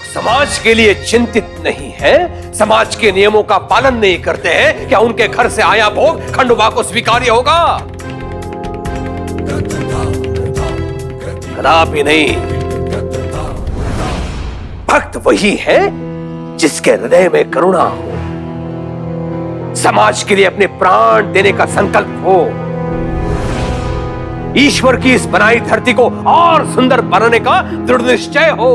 लोग समाज के लिए चिंतित नहीं हैं, समाज के नियमों का पालन नहीं करते हैं, क्या उनके घर से आया भोग खंडोबा को स्वीकार्य होगा? कदापि नहीं। भक्त वही है जिसके हृदय में करुणा हो, समाज के लिए अपने प्राण देने का संकल्प हो, ईश्वर की इस बनाई धरती को और सुंदर बनाने का दृढ़ निश्चय हो।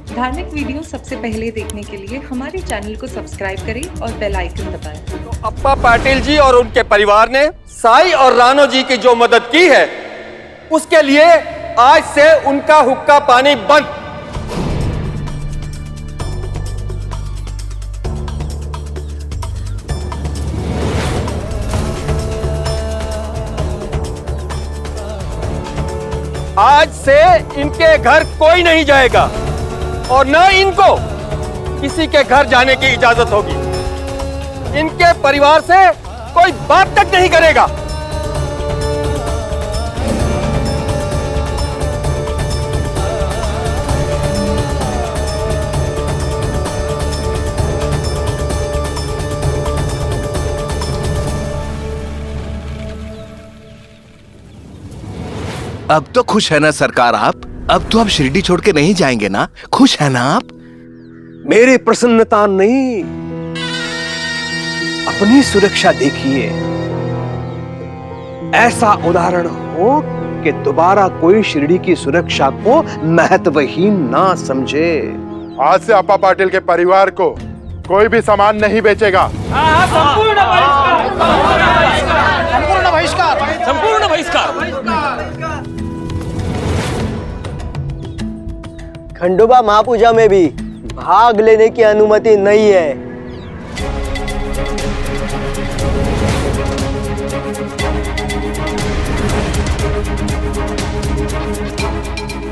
धार्मिक वीडियो सबसे पहले देखने के लिए हमारे चैनल को सब्सक्राइब करें और बेल आइकन दबाएं। तो अप्पा पाटिल जी और उनके परिवार ने साई और रानो जी की जो मदद की है, उसके लिए आज से उनका हुक्का पानी बंद। आज से इनके घर कोई नहीं जाएगा और न इनको किसी के घर जाने की इजाजत होगी। इनके परिवार से कोई बात तक नहीं करेगा। अब तो खुश है ना सरकार आप? अब तो आप शिरडी छोड़ के नहीं जाएंगे ना? खुश है ना आप? मेरी प्रसन्नता नहीं, अपनी सुरक्षा देखिए। ऐसा उदाहरण हो कि दोबारा कोई शिरडी की सुरक्षा को महत्वहीन ना समझे। आज से अप्पा पाटिल के परिवार को कोई भी सामान नहीं बेचेगा। संपूर्ण बहिष्कार। खंडोबा महापूजा में भी भाग लेने की अनुमति नहीं है।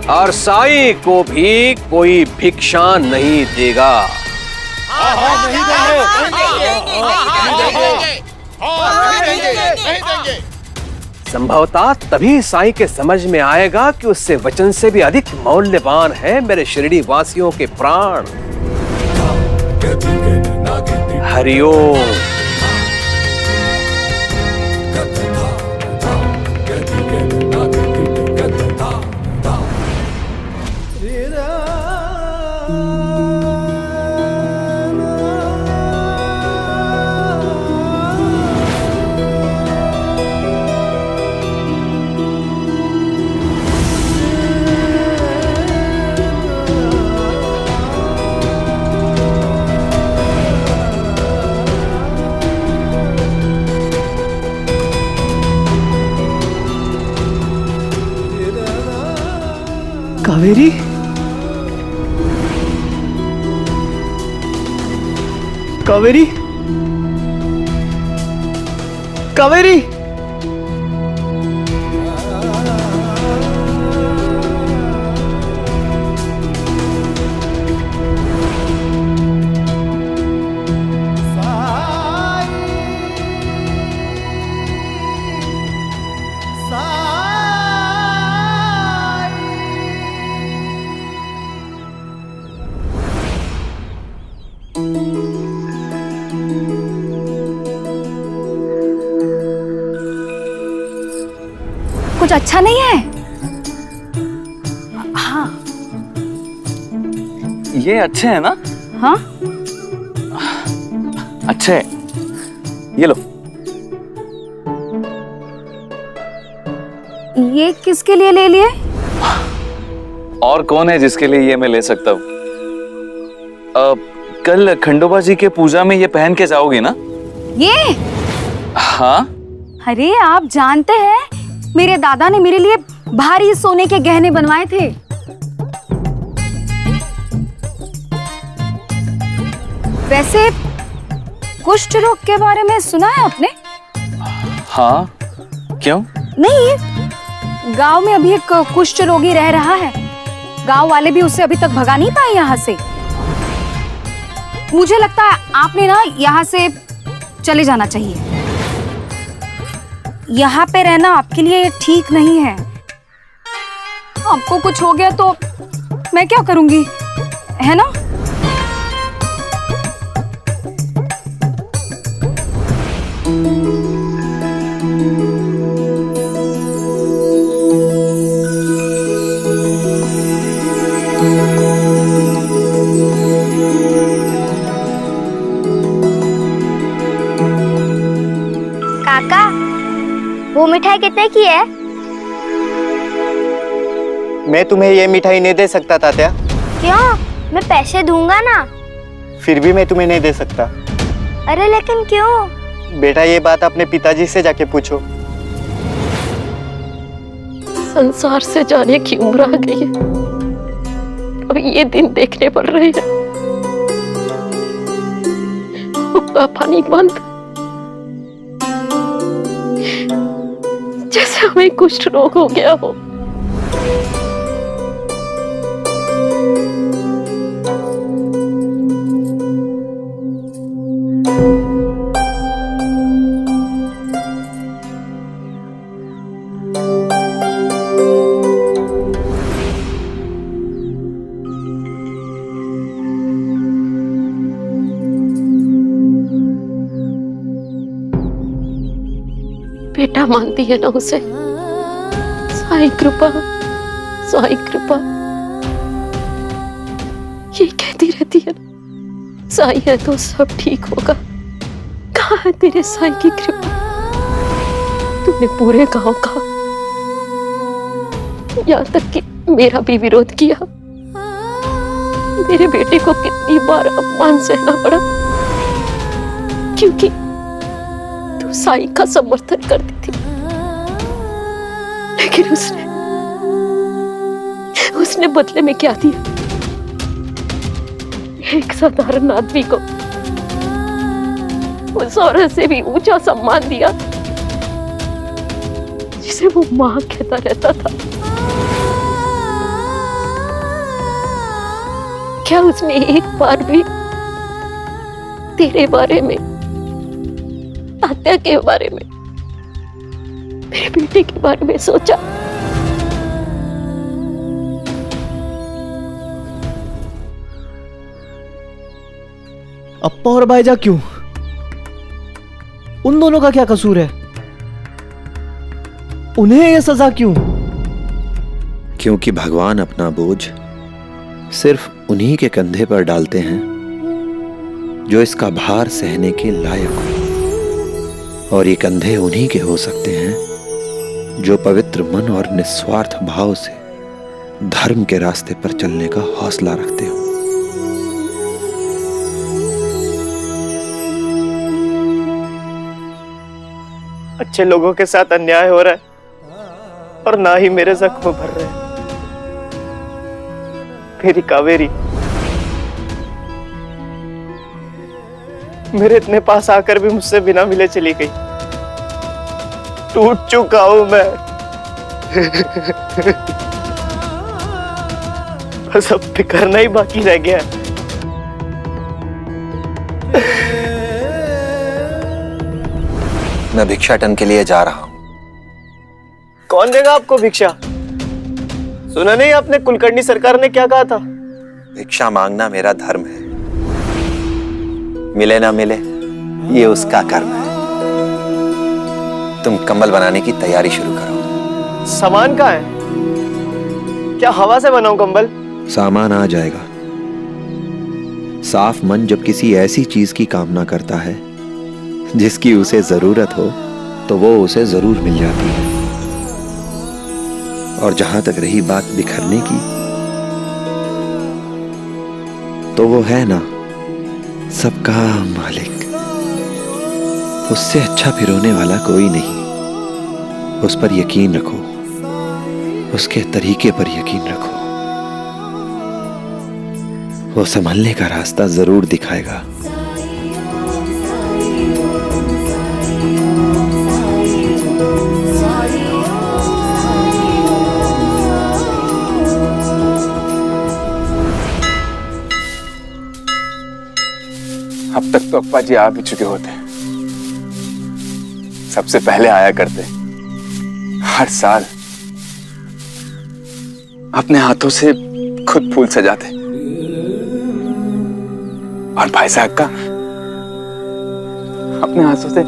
और साईं को भी कोई भिक्षा नहीं देगा। संभवतः तभी साईं के समझ में आएगा कि उससे वचन से भी अधिक मौल्यवान है मेरे शिरडी वासियों के प्राण। हरिओम। कावेरी, कावेरी, कावेरी। कुछ अच्छा नहीं है? हाँ। ये अच्छे हैं ना? हाँ? अच्छे हैं। ये लो। ये किसके लिए ले लिए? और कौन है जिसके लिए ये मैं ले सकता हूँ? कल खंडोबा जी के पूजा में ये पहन के जाओगी ना? ये? हाँ। अरे आप जानते हैं मेरे दादा ने मेरे लिए भारी सोने के गहने बनवाए थे। वैसे कुष्ठ रोग के बारे में सुना है आपने? हाँ, क्यों? नहीं, गांव में अभी एक कुष्ठ रोगी रह रहा है। गांव वाले भी उसे अभी तक भगा नहीं पाए यहाँ से। मुझे लगता है आपने ना यहाँ से चले जाना चाहिए। यहाँ पे रहना आपके लिए ठीक नहीं है। आपको कुछ हो गया तो मैं क्या करूंगी? है ना? काका, वो मिठाई कितने की है? मैं तुम्हें ये मिठाई नहीं दे सकता तात्या। क्यों? मैं पैसे दूंगा ना। फिर भी मैं तुम्हें नहीं दे सकता। अरे लेकिन क्यों? बेटा ये बात अपने पिताजी से जाके पूछो। संसार से जाने की उम्र आ गई है, अब ये दिन देखने पड़ रहे हैं। हुक्का पानी बंद, जैसे हमें कुष्ठ रोग हो गया हो। बेटा मानती है ना उसे? साईं कृपा, साईं कृपा, ये कहती रहती है ना, साईं है तो सब ठीक होगा। कहाँ है तेरे साईं की कृपा? तूने पूरे गांव का, यहाँ तक कि मेरा भी विरोध किया। मेरे बेटे को कितनी बार अपमान सहना पड़ा, क्योंकि साईं का समर्थन करती थी। लेकिन उसने बदले में क्या दिया? एक साधारण आदमी को उस औरत से भी ऊंचा सम्मान दिया जिसे वो मां कहता रहता था। क्या उसने एक बार भी तेरे बारे में, तात्या के बारे में, मेरे बेटे के बारे में सोचा? अप्पा और भाईजा क्यों? उन दोनों का क्या कसूर है? उन्हें ये सजा क्यों? क्योंकि भगवान अपना बोझ सिर्फ उन्हीं के कंधे पर डालते हैं जो इसका भार सहने के लायक हो। और ये कंधे उन्हीं के हो सकते हैं जो पवित्र मन और निस्वार्थ भाव से धर्म के रास्ते पर चलने का हौसला रखते हो। अच्छे लोगों के साथ अन्याय हो रहा है और ना ही मेरे जख्म भर रहे हैं। मेरी कावेरी मेरे इतने पास आकर भी मुझसे बिना मिले चली गई। टूट चुका हूं मैं। बस अब बिखरना ही बाकी रह गया है। मैं भिक्षाटन के लिए जा रहा हूं। कौन देगा आपको भिक्षा? सुना नहीं आपने कुलकर्णी सरकार ने क्या कहा था? भिक्षा मांगना मेरा धर्म है, मिले ना मिले ये उसका कर्म है। तुम कंबल बनाने की तैयारी शुरू करो। सामान कहाँ है? क्या हवा से बनाऊं कंबल? सामान आ जाएगा। साफ मन जब किसी ऐसी चीज की कामना करता है जिसकी उसे जरूरत हो तो वो उसे जरूर मिल जाती है। और जहां तक रही बात बिखरने की, तो वो है ना सबका मालिक। उससे अच्छा फिरोने वाला कोई नहीं। उस पर यकीन रखो, उसके तरीके पर यकीन रखो। वो संभलने का रास्ता जरूर दिखाएगा। अब तक तो अप्पा जी आ भी चुके होते, सबसे पहले आया करते। हर साल अपने हाथों से खुद फूल सजाते। और भाई साहब का अपने हाथों से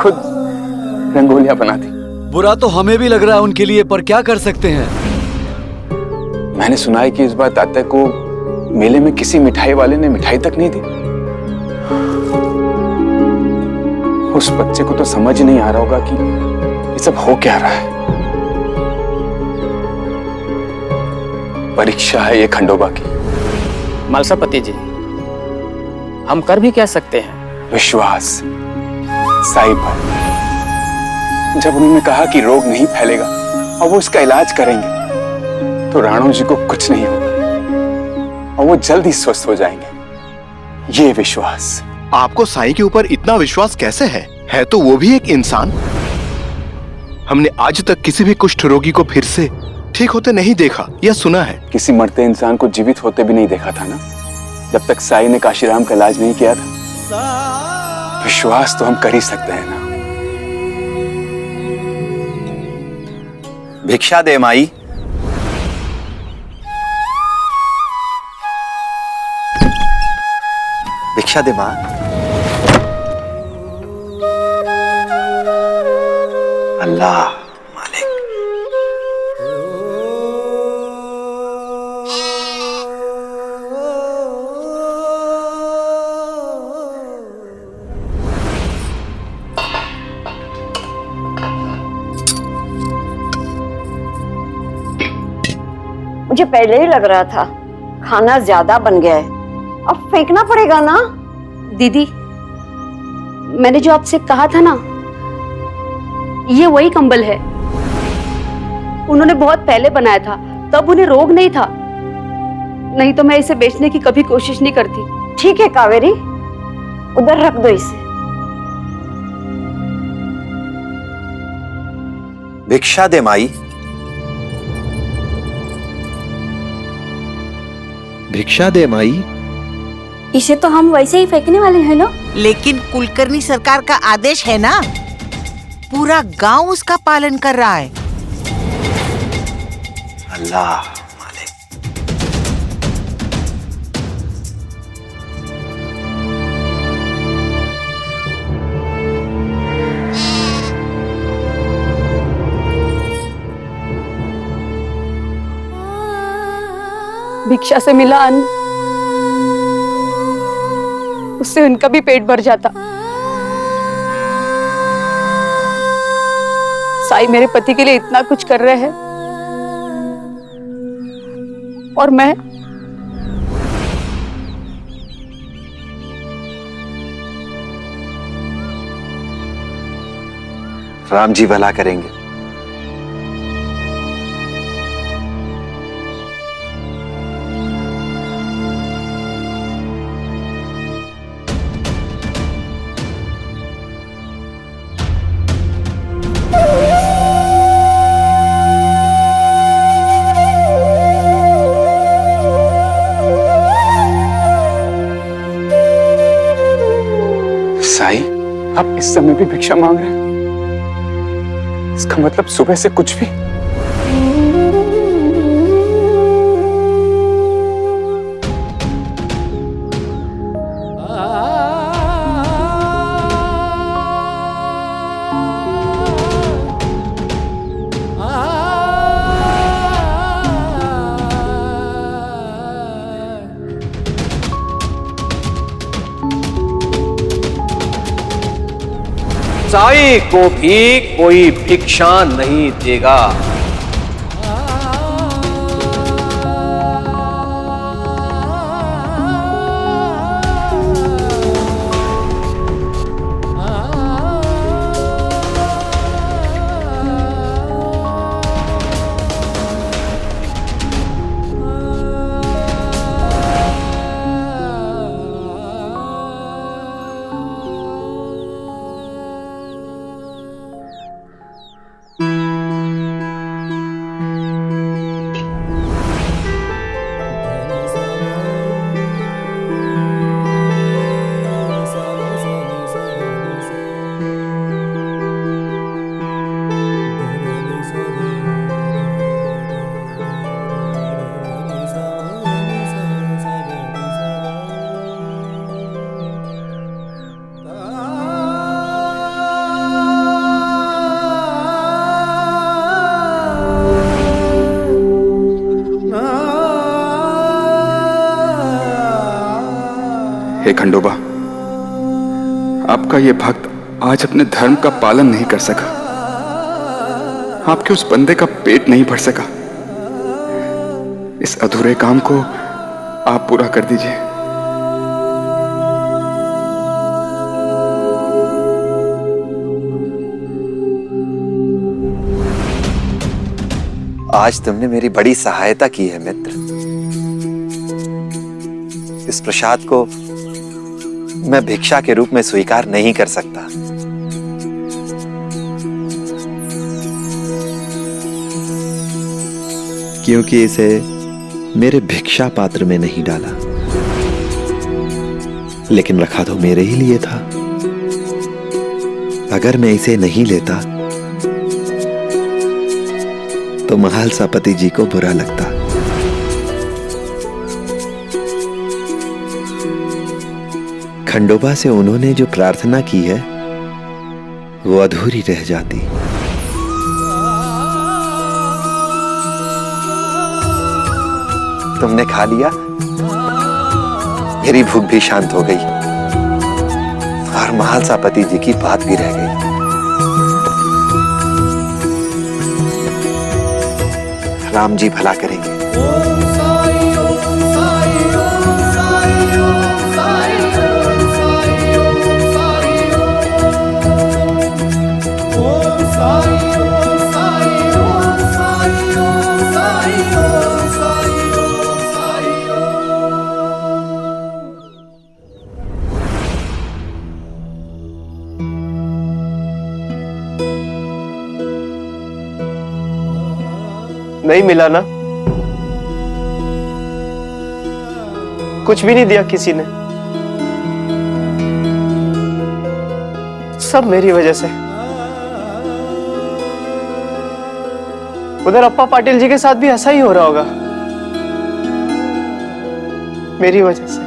खुद रंगोलियां बना दी। बुरा तो हमें भी लग रहा है उनके लिए, पर क्या कर सकते हैं। मैंने सुना है कि इस बार तात्या को मेले में किसी मिठाई वाले ने मिठाई तक नहीं दी। उस बच्चे को तो समझ ही नहीं आ रहा होगा कि ये सब हो क्या रहा है। परीक्षा है ये खंडोबा की। मलसापति जी, हम कर भी क्या सकते हैं। विश्वास साईं पर। जब उन्होंने कहा कि रोग नहीं फैलेगा और वो इसका इलाज करेंगे, तो राणो जी को कुछ नहीं होगा और वो जल्दी स्वस्थ हो जाएंगे। ये विश्वास। आपको साईं के ऊपर इतना विश्वास कैसे है तो वो भी एक इंसान। हमने आज तक किसी भी कुष्ठ रोगी को फिर से ठीक होते नहीं देखा या सुना है। किसी मरते इंसान को जीवित होते भी नहीं देखा था ना, जब तक साईं ने काशीराम का इलाज नहीं किया था। विश्वास तो हम कर ही सकते हैं ना। भिक्षा दे माई। भिक्षा दे मां। अल्लाह मालिक। मुझे पहले ही लग रहा था खाना ज्यादा बन गया है, अब फेंकना पड़ेगा ना। दीदी, मैंने जो आपसे कहा था ना, ये वही कंबल है। उन्होंने बहुत पहले बनाया था, तब उन्हें रोग नहीं था, नहीं तो मैं इसे बेचने की कभी कोशिश नहीं करती। ठीक है कावेरी, उधर रख दो इसे। भिक्षा दे माई। भिक्षा दे माई। इसे तो हम वैसे ही फेंकने वाले हैं ना। लेकिन कुलकर्णी सरकार का आदेश है ना, पूरा गांव उसका पालन कर रहा है। अल्लाह मालिक। भिक्षा से मिला अन्न, उससे उनका भी पेट भर जाता। साईं मेरे पति के लिए इतना कुछ कर रहे हैं और मैं राम जी भला करेंगे। साईं, आप इस समय भी भिक्षा मांग रहे हैं? इसका मतलब सुबह से कुछ भी। साईं को भी कोई भिक्षा नहीं देगा। हे खंडोबा, आपका ये भक्त आज अपने धर्म का पालन नहीं कर सका, आपके उस बंदे का पेट नहीं भर सका। इस अधूरे काम को आप पूरा कर दीजिए। आज तुमने मेरी बड़ी सहायता की है मित्र। इस प्रसाद को मैं भिक्षा के रूप में स्वीकार नहीं कर सकता। क्योंकि इसे मेरे भिक्षा पात्र में नहीं डाला, लेकिन रखा तो मेरे ही लिए था। अगर मैं इसे नहीं लेता तो महालसापति जी को बुरा लगता। खंडोबा से उन्होंने जो प्रार्थना की है वो अधूरी रह जाती। तुमने खा लिया, मेरी भूख भी शांत हो गई और महालसापति जी की बात भी रह गई। राम जी भला करेंगे। नहीं मिला ना? कुछ भी नहीं दिया किसी ने? सब मेरी वजह से। उधर अप्पा पाटिल जी के साथ भी ऐसा ही हो रहा होगा, मेरी वजह से।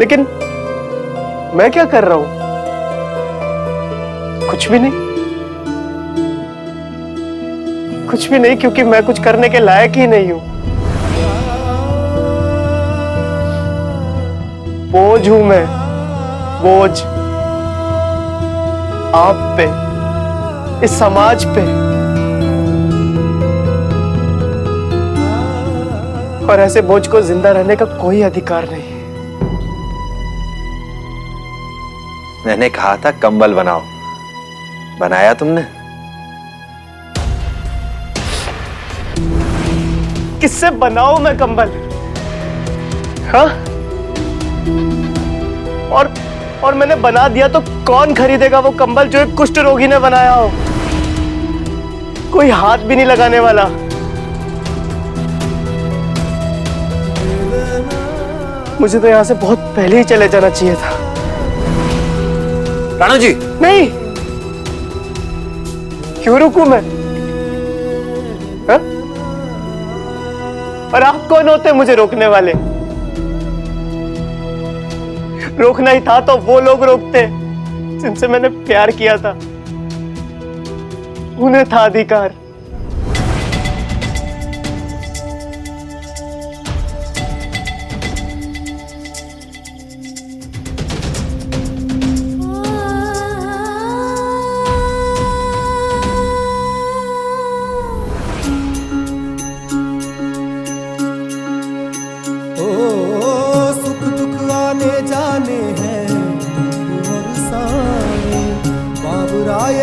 लेकिन मैं क्या कर रहा हूं? कुछ भी नहीं, कुछ भी नहीं, क्योंकि मैं कुछ करने के लायक ही नहीं हूं। बोझ हूं मैं, बोझ आप पे, इस समाज पे। और ऐसे बोझ को जिंदा रहने का कोई अधिकार नहीं। मैंने कहा था कंबल बनाओ, बनाया तुमने? किससे बनाऊं मैं कंबल? हाँ? और मैंने बना दिया तो कौन खरीदेगा वो कंबल जो एक कुष्ठ रोगी ने बनाया हो? कोई हाथ भी नहीं लगाने वाला। मुझे तो यहां से बहुत पहले ही चले जाना चाहिए था। राणा जी, नहीं, क्यों रुकूं मैं? हा? और आप कौन होते मुझे रोकने वाले? रोकना ही था तो वो लोग रोकते जिनसे मैंने प्यार किया था। उन्हें था अधिकार।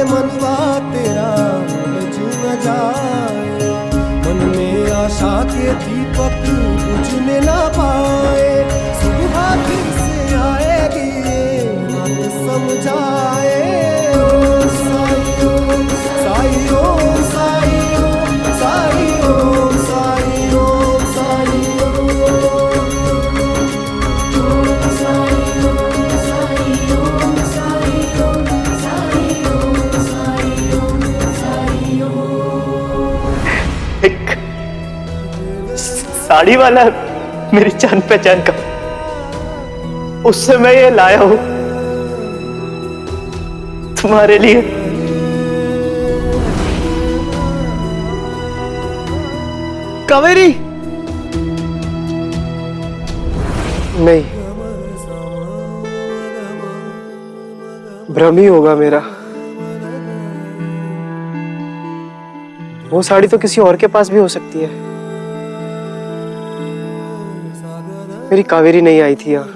मनवा तेरा न जाए, मन में आशा के दीपक बुझने ना पाए। सुबह फिर से आएगी बात समझाए। साईं साईं साईं साईं साईं साड़ी वाला मेरी जान पहचान का, उससे मैं ये लाया हूं तुम्हारे लिए। कावेरी, नहीं, भ्रम ही होगा मेरा। वो साड़ी तो किसी और के पास भी हो सकती है। मेरी कावेरी नहीं आई थी यहाँ।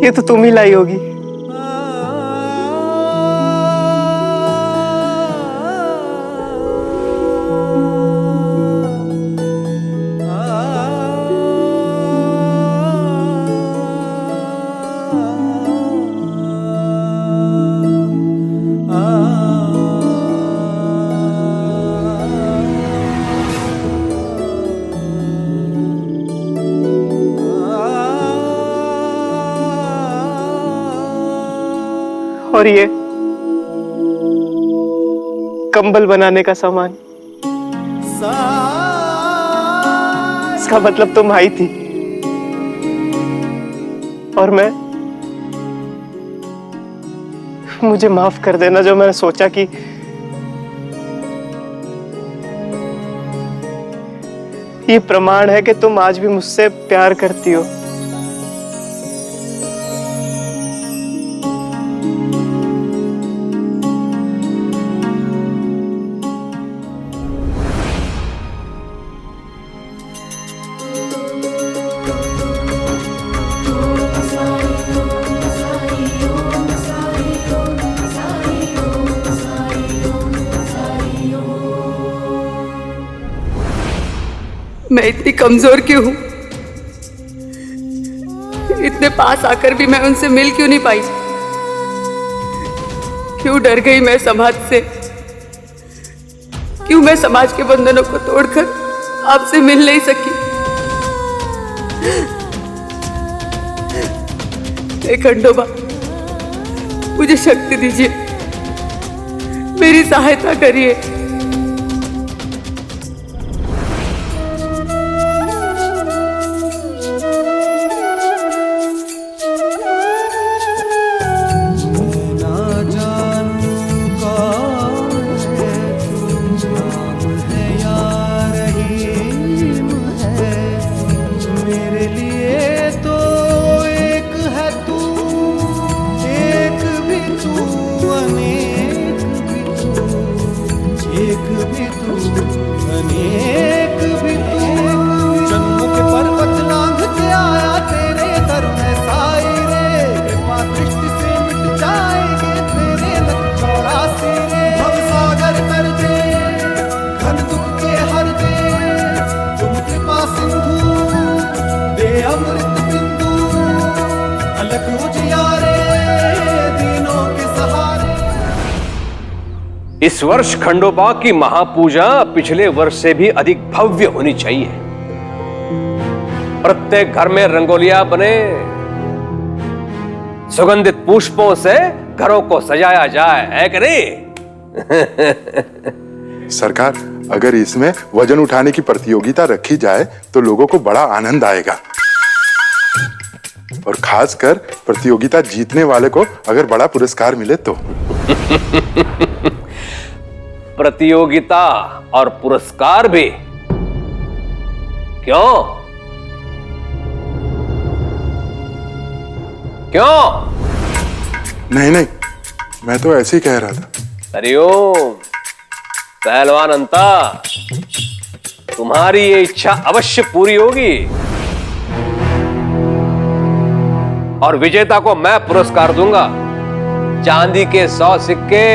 ये तो तुम ही लाई होगी। और ये कंबल बनाने का सामान, इसका मतलब तुम आई थी। और मुझे माफ कर देना जो मैंने सोचा कि ये प्रमाण है कि तुम आज भी मुझसे प्यार करती हो। मैं इतनी कमजोर क्यों हूं? इतने पास आकर भी मैं उनसे मिल क्यों नहीं पाई? क्यों डर गई मैं समाज से? क्यों मैं समाज के बंधनों को तोड़कर आपसे मिल नहीं सकी? हे खंडोबा, मुझे शक्ति दीजिए, मेरी सहायता करिए। इस वर्ष खंडोबा की महापूजा पिछले वर्ष से भी अधिक भव्य होनी चाहिए। प्रत्येक घर में रंगोलियां बने, सुगंधित पुष्पों से घरों को सजाया जाए, है कि नहीं? सरकार, अगर इसमें वजन उठाने की प्रतियोगिता रखी जाए तो लोगों को बड़ा आनंद आएगा। और खासकर प्रतियोगिता जीतने वाले को अगर बड़ा पुरस्कार मिले तो। प्रतियोगिता और पुरस्कार भी? क्यों? क्यों? नहीं नहीं, मैं तो ऐसे ही कह रहा था। हरिओम। पहलवान अंता, तुम्हारी ये इच्छा अवश्य पूरी होगी और विजेता को मैं पुरस्कार दूंगा, चांदी के 100 सिक्के।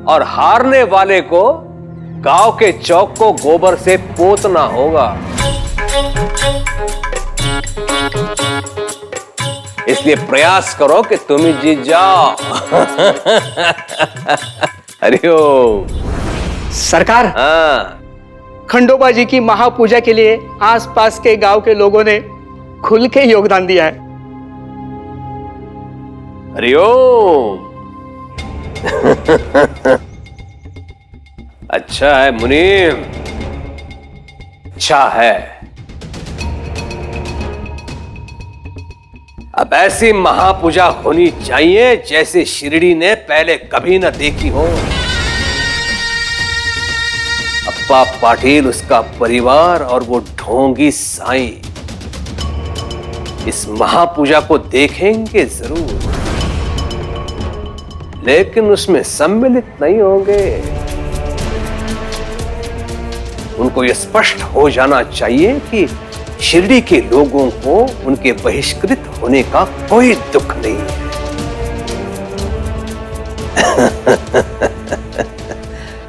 और हारने वाले को गांव के चौक को गोबर से पोतना होगा। इसलिए प्रयास करो कि तुम ही जीत जाओ। हरिओम। सरकार, हाँ। खंडोबा जी की महापूजा के लिए आसपास के गांव के लोगों ने खुल के योगदान दिया है। हरिओम। अच्छा है मुनीम, अच्छा है। अब ऐसी महापूजा होनी चाहिए जैसे शिरडी ने पहले कभी न देखी हो। अप्पा पाटिल, उसका परिवार और वो ढोंगी साईं इस महापूजा को देखेंगे जरूर, लेकिन उसमें सम्मिलित नहीं होंगे। उनको यह स्पष्ट हो जाना चाहिए कि शिरडी के लोगों को उनके बहिष्कृत होने का कोई दुख नहीं है।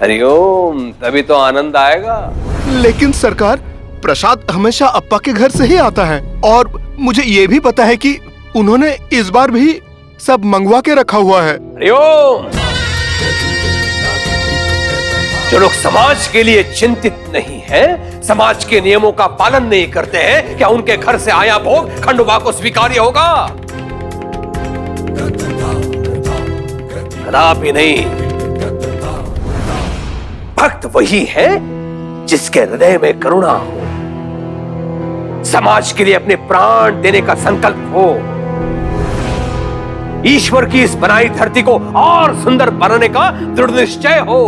हरिओम, तभी तो आनंद आएगा। लेकिन सरकार, प्रसाद हमेशा अप्पा के घर से ही आता है और मुझे ये भी पता है कि उन्होंने इस बार भी सब मंगवा के रखा हुआ है। हरिओम। जो लोग समाज के लिए चिंतित नहीं हैं, समाज के नियमों का पालन नहीं करते हैं, क्या उनके घर से आया भोग खंडोबा को स्वीकार्य होगा? कदापि नहीं। भक्त वही है जिसके हृदय में करुणा हो, समाज के लिए अपने प्राण देने का संकल्प हो, ईश्वर की इस बनाई धरती को और सुंदर बनाने का दृढ़ निश्चय हो।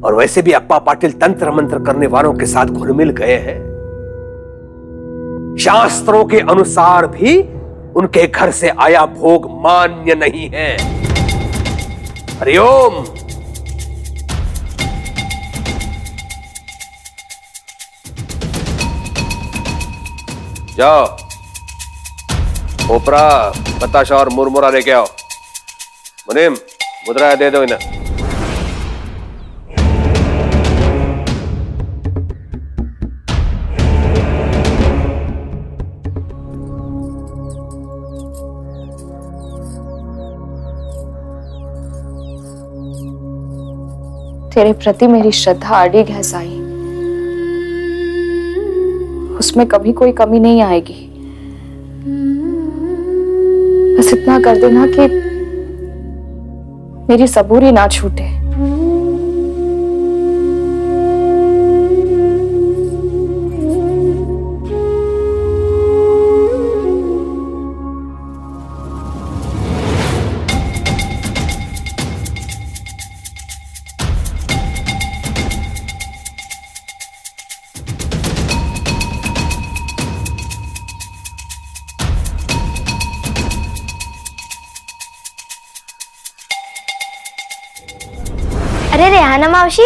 और वैसे भी अप्पा पाटिल तंत्र मंत्र करने वालों के साथ घुल मिल गए हैं। शास्त्रों के अनुसार भी उनके घर से आया भोग मान्य नहीं है। हरिओम। जाओ, ओपरा, बताशा और मुरमुरा लेके आओ। मुनीम, मुद्रा दे दो इन्हें। तेरे प्रति मेरी श्रद्धा अडिग है साईं, उसमें कभी कोई कमी नहीं आएगी। बस इतना कर देना कि मेरी सबूरी ना छूटे। अरे रेहाना मौसी,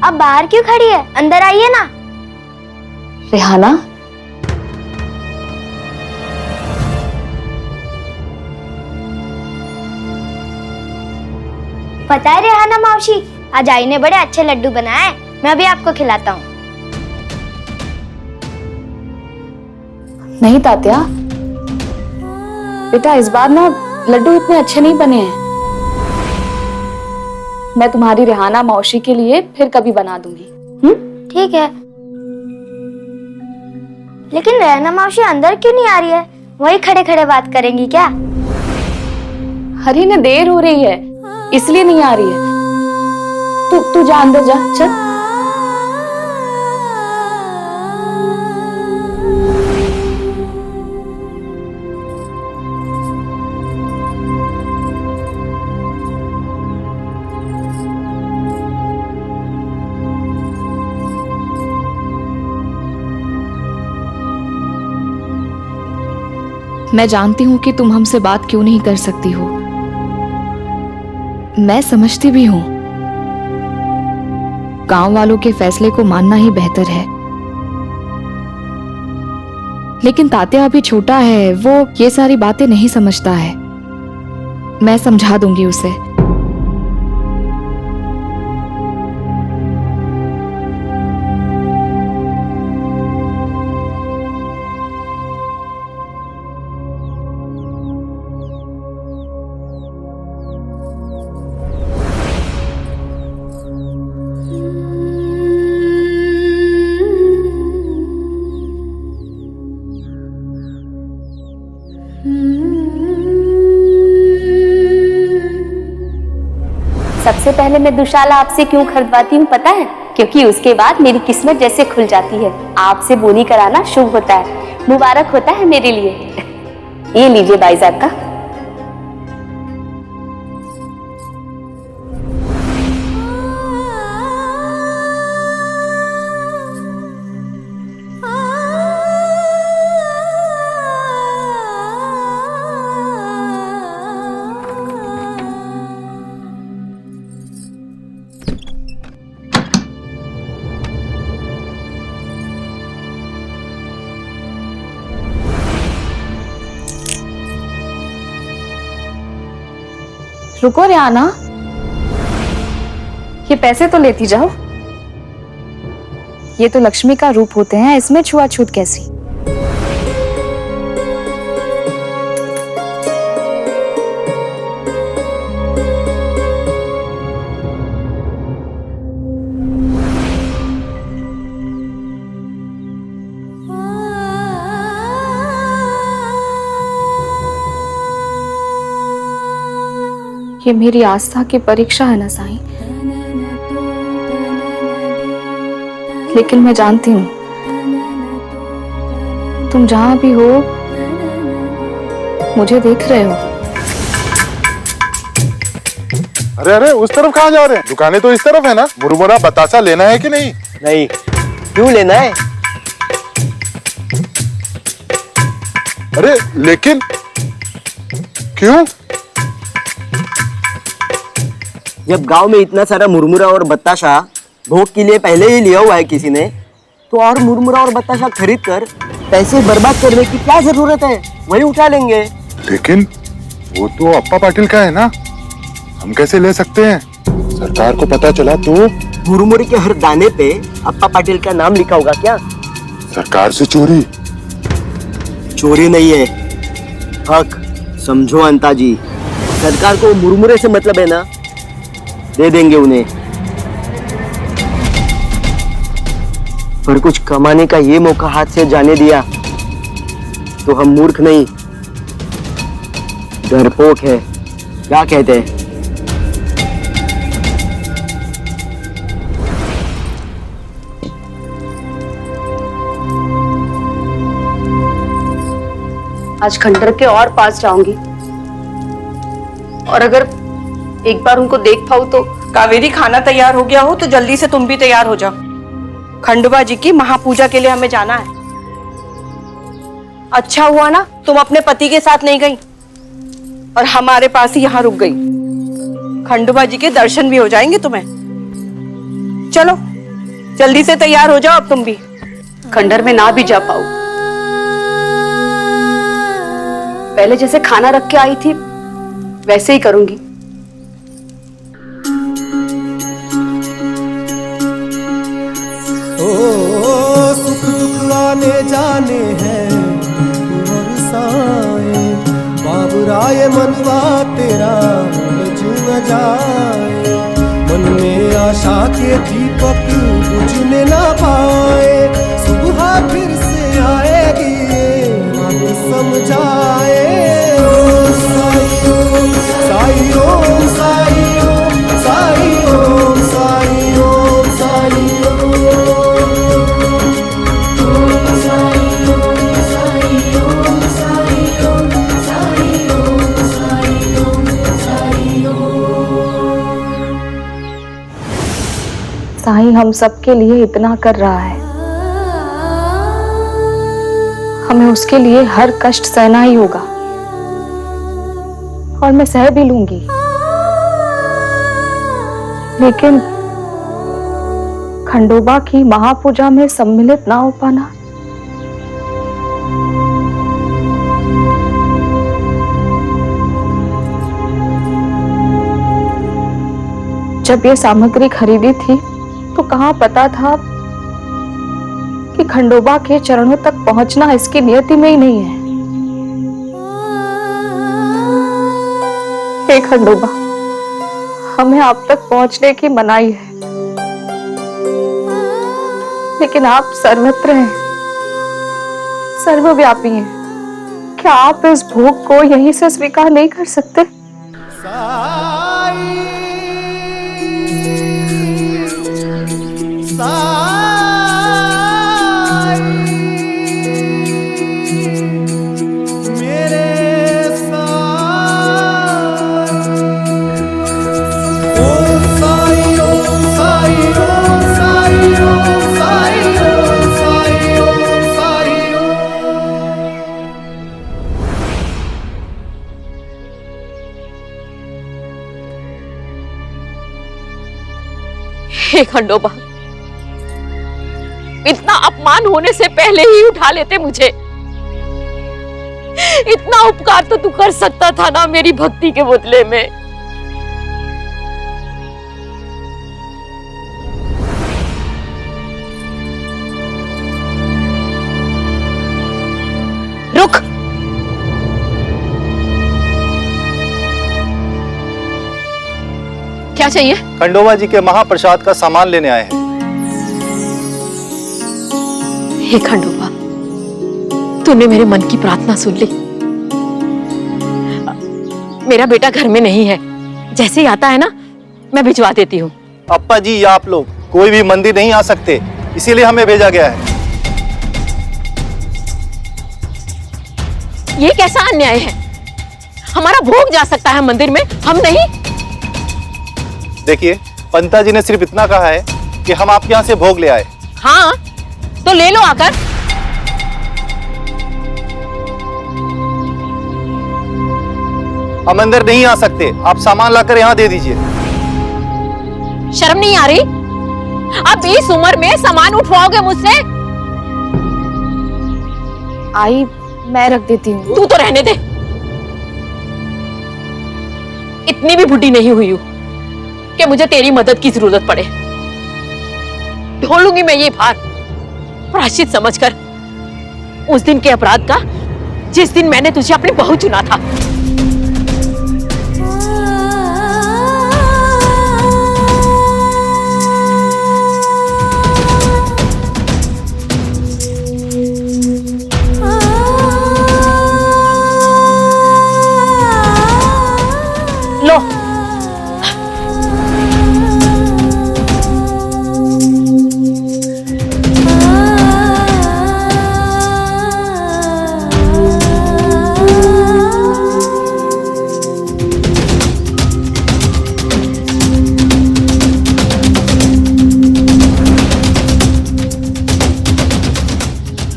अब बाहर क्यों खड़ी है? अंदर आइए ना। रेहाना, पता है रेहाना मौसी, आज आई ने बड़े अच्छे लड्डू बनाए, मैं अभी आपको खिलाता हूँ। नहीं तात्या, बेटा इस बार ना लड्डू इतने अच्छे नहीं बने हैं। मैं तुम्हारी रेहाना मौसी के लिए फिर कभी बना दूंगी। ठीक है, लेकिन रेहाना मौसी अंदर क्यों नहीं आ रही है? वही खड़े खड़े बात करेंगी क्या? हरी ने देर हो रही है इसलिए नहीं आ रही है। तू जा अंदर जा, चल। मैं जानती हूं कि तुम हमसे बात क्यों नहीं कर सकती हो। मैं समझती भी हूं, गांव वालों के फैसले को मानना ही बेहतर है। लेकिन तात्या अभी छोटा है, वो ये सारी बातें नहीं समझता है। मैं समझा दूंगी उसे। सबसे पहले मैं दुशाला आपसे क्यों खरीदवाती हूँ पता है? क्योंकि उसके बाद मेरी किस्मत जैसे खुल जाती है। आपसे बोनी कराना शुभ होता है, मुबारक होता है मेरे लिए। ये लीजिए भाईजान का। रुको रियाना, ये पैसे तो लेती जाओ। ये तो लक्ष्मी का रूप होते हैं, इसमें छुआछूत कैसी? ये मेरी आस्था की परीक्षा है ना साईं, लेकिन मैं जानती हूँ तुम जहां भी हो मुझे देख रहे हो। अरे अरे उस तरफ कहाँ जा रहे हैं? दुकानें तो इस तरफ है ना। मुरमुरा बतासा लेना है कि नहीं? नहीं, क्यों लेना है? अरे लेकिन क्यों? जब गांव में इतना सारा मुरमुरा और बताशा भोग के लिए पहले ही लिया हुआ है किसी ने, तो और मुरमुरा और बताशा खरीद कर पैसे बर्बाद करने की क्या जरूरत है? वही उठा लेंगे। लेकिन वो तो अप्पा पाटिल का है ना, हम कैसे ले सकते हैं? सरकार को पता चला तो? मुरमुरे के हर दाने पे अप्पा पाटिल का नाम लिखा होगा क्या? सरकार से चोरी? चोरी नहीं है, हक। समझो अंताजी, सरकार को मुरमुरे से मतलब है ना, दे देंगे उन्हें। पर कुछ कमाने का ये मौका हाथ से जाने दिया तो हम मूर्ख नहीं, डरपोक है। क्या कहते हैं? आज खंडर के और पास जाऊंगी, और अगर एक बार उनको देख पाऊं तो। कावेरी, खाना तैयार हो गया हो तो जल्दी से तुम भी तैयार हो जाओ। खंडवा जी की महापूजा के लिए हमें जाना है। अच्छा हुआ ना तुम अपने पति के साथ नहीं गई और हमारे पास ही यहाँ रुक गई। खंडवा जी के दर्शन भी हो जाएंगे तुम्हें। चलो जल्दी से तैयार हो जाओ अब तुम भी। खंडर में ना भी जा पाऊं, पहले जैसे खाना रख के आई थी वैसे ही करूंगी। सुख दुख आने जाने हैं बरसाए, बाबुराए मनवा तेरा बुझ न जाए। मन में आशा के दीपक बुझने ना पाए, सुबह फिर से आएगी बात समझाए। साई ओम साई ओम साई ओम साई ओम साई ओम साई साईं हम सबके लिए इतना कर रहा है, हमें उसके लिए हर कष्ट सहना ही होगा, और मैं सह भी लूंगी। लेकिन खंडोबा की महापूजा में सम्मिलित ना हो पाना, जब ये सामग्री खरीदी थी तो कहाँ पता था कि खंडोबा के चरणों तक पहुंचना इसकी नियति में ही नहीं है। हे खंडोबा, हमें आप तक पहुंचने की मनाही है, लेकिन आप सर्वत्र हैं, सर्वव्यापी हैं। क्या आप इस भोग को यहीं से स्वीकार नहीं कर सकते? साई हे खंडोबा, इतना अपमान होने से पहले ही उठा लेते मुझे। इतना उपकार तो तू कर सकता था ना मेरी भक्ति के बदले में। रुक। क्या चाहिए? खंडोबा जी के महाप्रसाद का सामान लेने आए हैं। हे खंडोबा, तूने मेरे मन की प्रार्थना सुन ली। मेरा बेटा घर में नहीं है, जैसे ही आता है ना मैं भिजवा देती हूँ। अप्पा जी या आप लोग कोई भी मंदिर नहीं आ सकते, इसीलिए हमें भेजा गया है। ये कैसा अन्याय है? हमारा भोग जा सकता है मंदिर में, हम नहीं। देखिए, पंता जी ने सिर्फ इतना कहा है कि हम आपके यहाँ से भोग ले आए। हाँ तो ले लो आकर। हम अंदर नहीं आ सकते, आप सामान लाकर यहाँ दे दीजिए। शर्म नहीं आ रही? अब इस उम्र में सामान उठवाओगे मुझसे? आई, मैं रख देती हूँ। तू तो रहने दे, इतनी भी बुढ़ी नहीं हुई हूं कि मुझे तेरी मदद की जरूरत पड़े। ढोलूंगी मैं ये भार प्रायश्चित समझकर, उस दिन के अपराध का जिस दिन मैंने तुझे अपनी बहू चुना था। लो,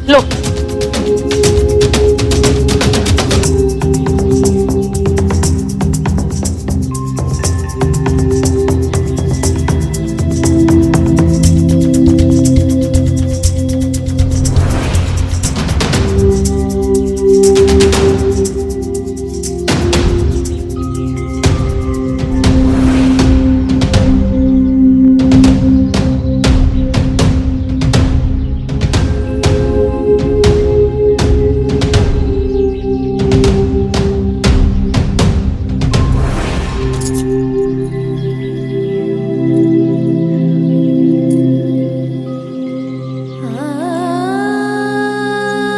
लो।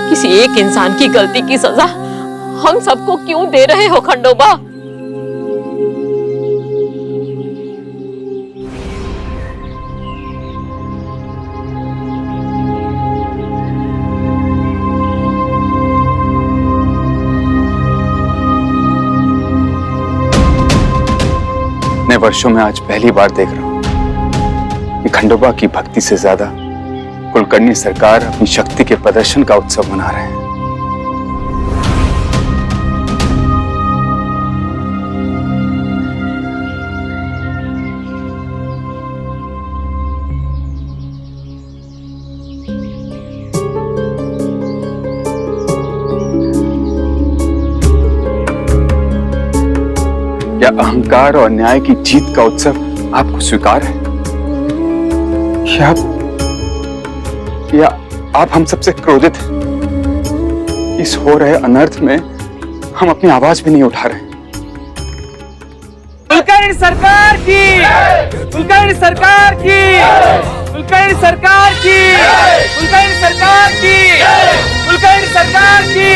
किसी एक इंसान की गलती की सजा हम सबको क्यों दे रहे हो खंडोबा? इतने वर्षों में आज पहली बार देख रहा हूं कि खंडोबा की भक्ति से ज्यादा कुलकर्णी सरकार अपनी शक्ति के प्रदर्शन का उत्सव मना रहे हैं। क्या अहंकार और न्याय की जीत का उत्सव आपको स्वीकार है? या आप हम सबसे क्रोधित हैं? इस हो रहे अनर्थ में हम अपनी आवाज भी नहीं उठा रहे। कुलकर्णी सरकार की, कुलकर्णी सरकार की, कुलकर्णी सरकार की, कुलकर्णी सरकार की, कुलकर्णी सरकार की।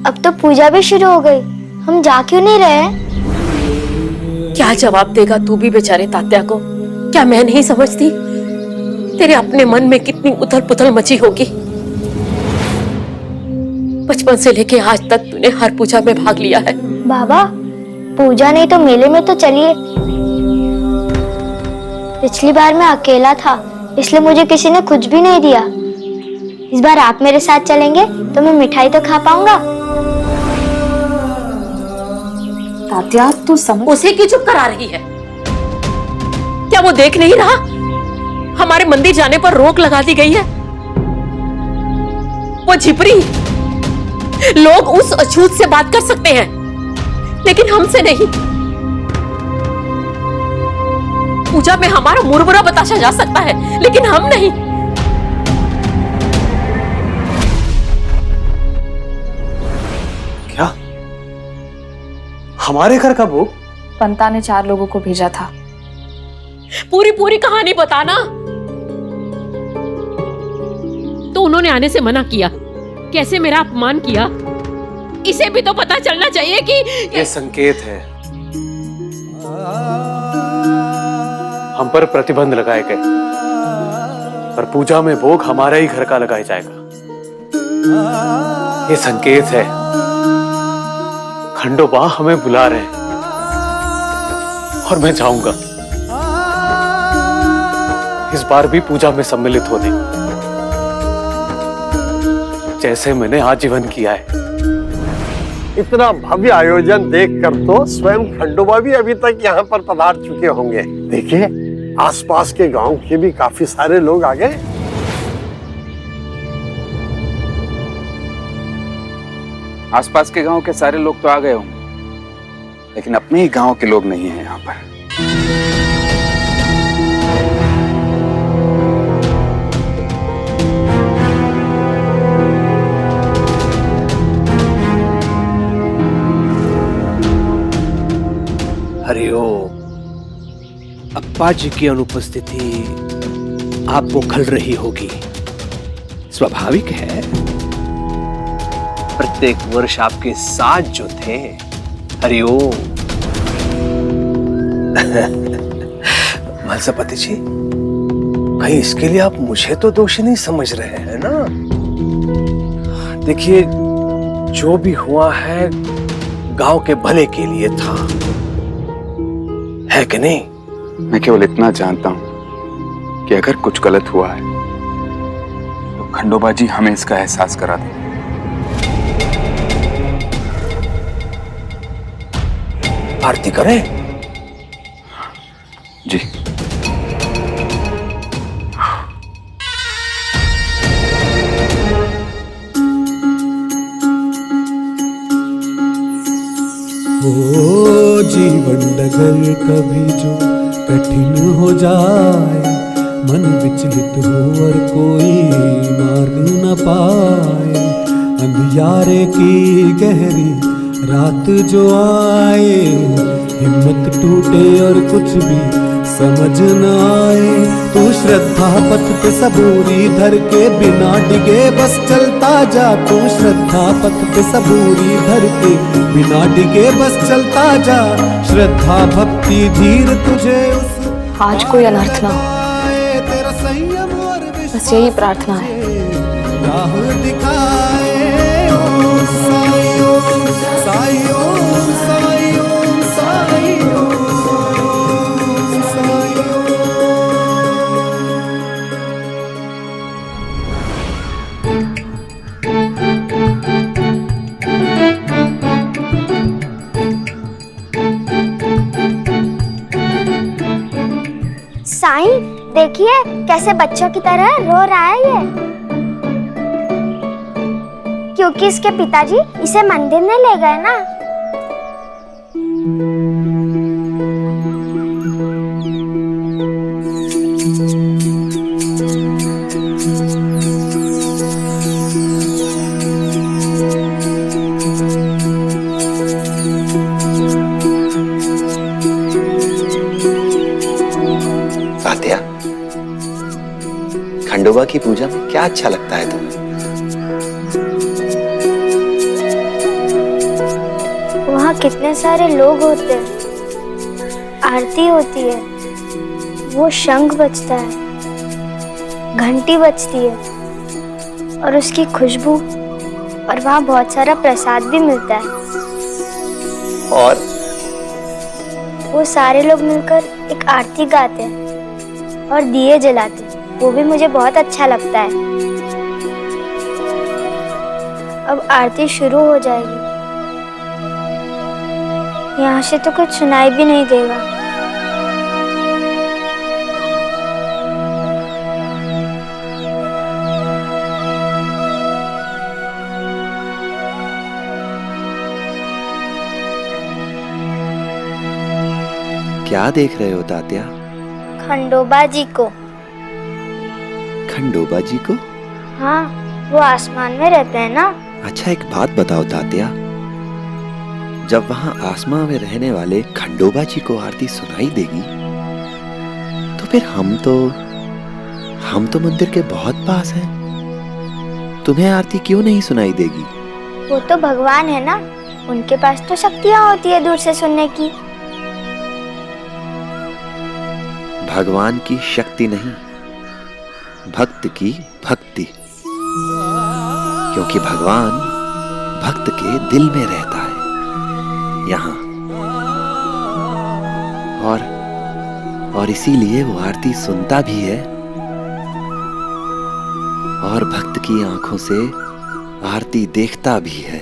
अब तो पूजा भी शुरू हो गई, हम जा क्यों नहीं रहे? क्या जवाब देगा तू भी बेचारे तात्या को? क्या मैं नहीं समझती तेरे अपने मन में कितनी उथल पुथल मची होगी? बचपन से लेके आज तक तूने हर पूजा में भाग लिया है। बाबा, पूजा नहीं तो मेले में तो चलिए। पिछली बार मैं अकेला था, इसलिए मुझे किसी ने कुछ भी नहीं दिया। इस बार आप मेरे साथ चलेंगे तो मैं मिठाई तो खा पाऊंगा। तात्या तू समझ। उसे क्यों चुप करा रही है? क्या वो देख नहीं रहा हमारे मंदिर जाने पर रोक लगा दी गई है? वो झिपरी, लोग उस अछूत से बात कर सकते हैं लेकिन हमसे नहीं। पूजा में हमारा मुरमुरा बताशा जा सकता है लेकिन हम नहीं। क्या हमारे घर का भोग? पंता ने 4 लोगों को भेजा था। पूरी कहानी बताना। तो उन्होंने आने से मना किया, कैसे मेरा अपमान किया, इसे भी तो पता चलना चाहिए कि ये संकेत है। हम पर प्रतिबंध लगाए गए, पर पूजा में भोग हमारे ही घर का लगाया जाएगा। ये संकेत है, खंडोबा हमें बुला रहे हैं और मैं जाऊंगा। इस बार भी पूजा में सम्मिलित होने, जैसे मैंने आजीवन किया है। इतना भव्य आयोजन देखकर तो स्वयं खंडोबा भी अभी तक यहाँ पर पधार चुके होंगे। देखिए, आसपास के गांव के भी काफी सारे लोग आ गए। आसपास के गांव के सारे लोग तो आ गए होंगे, लेकिन अपने ही गांव के लोग नहीं हैं यहाँ पर। हरिओम। अप्पा जी की अनुपस्थिति आपको खल रही होगी, स्वाभाविक है। प्रत्येक वर्ष आपके साथ जो थे। हरिओम। मलसापति जी, कहीं इसके लिए आप मुझे तो दोषी नहीं समझ रहे हैं ना? देखिए, जो भी हुआ है गांव के भले के लिए था, है कि नहीं? मैं केवल इतना जानता हूं कि अगर कुछ गलत हुआ है तो खंडोबा जी हमें इसका एहसास करा दें। आरती करें? जी। ओ जीवन डगर कभी जो कठिन हो जाए, मन विचलित हो और कोई मार्ग न पाए, अंधियारे की गहरी रात जो आए, हिम्मत टूटे और कुछ भी समझ न आए, तू श्रद्धा पथ पे सबूरी धर के बिना डिगे बस चलता जा। तू श्रद्धा पथ पे सबूरी धर के बिना डिगे बस चलता जा। श्रद्धा भक्ति धीर तुझे उस आज कोई अनर्थ ना हो, बस यही प्रार्थना है। राह दिखाए ओम साई ओम साई ओम साई ओम साई ओम साई साईं, देखिए कैसे बच्चों की तरह रो रहा है ये, क्योंकि इसके पिताजी इसे मंदिर में ले गए ना। तात्या, खंडोबा की पूजा में क्या अच्छा लगता है तुम्हें? वहाँ कितने सारे लोग होते हैं, आरती होती है, वो शंख बजता है, घंटी बजती है और उसकी खुशबू, और वहाँ बहुत सारा प्रसाद भी मिलता है। और वो सारे लोग मिलकर एक आरती गाते हैं और दिए जलाते हैं, वो भी मुझे बहुत अच्छा लगता है। अब आरती शुरू हो जाएगी। यहाँ से तो कुछ सुनाई भी नहीं देगा। क्या देख रहे हो तात्या? खंडोबा जी को। खंडोबा जी को? हाँ, वो आसमान में रहते हैं ना। अच्छा, एक बात बताओ तात्या, जब वहाँ आसमां में रहने वाले खंडोबा जी को आरती सुनाई देगी तो फिर हम तो मंदिर के बहुत पास हैं। तुम्हें आरती क्यों नहीं सुनाई देगी? वो तो भगवान है ना, उनके पास तो शक्तियाँ होती है दूर से सुनने की। भगवान की शक्ति नहीं, भक्त की भक्ति, क्योंकि भगवान भक्त के दिल में रहता है, यहाँ। और इसीलिए वो आरती सुनता भी है और भक्त की आंखों से आरती देखता भी है।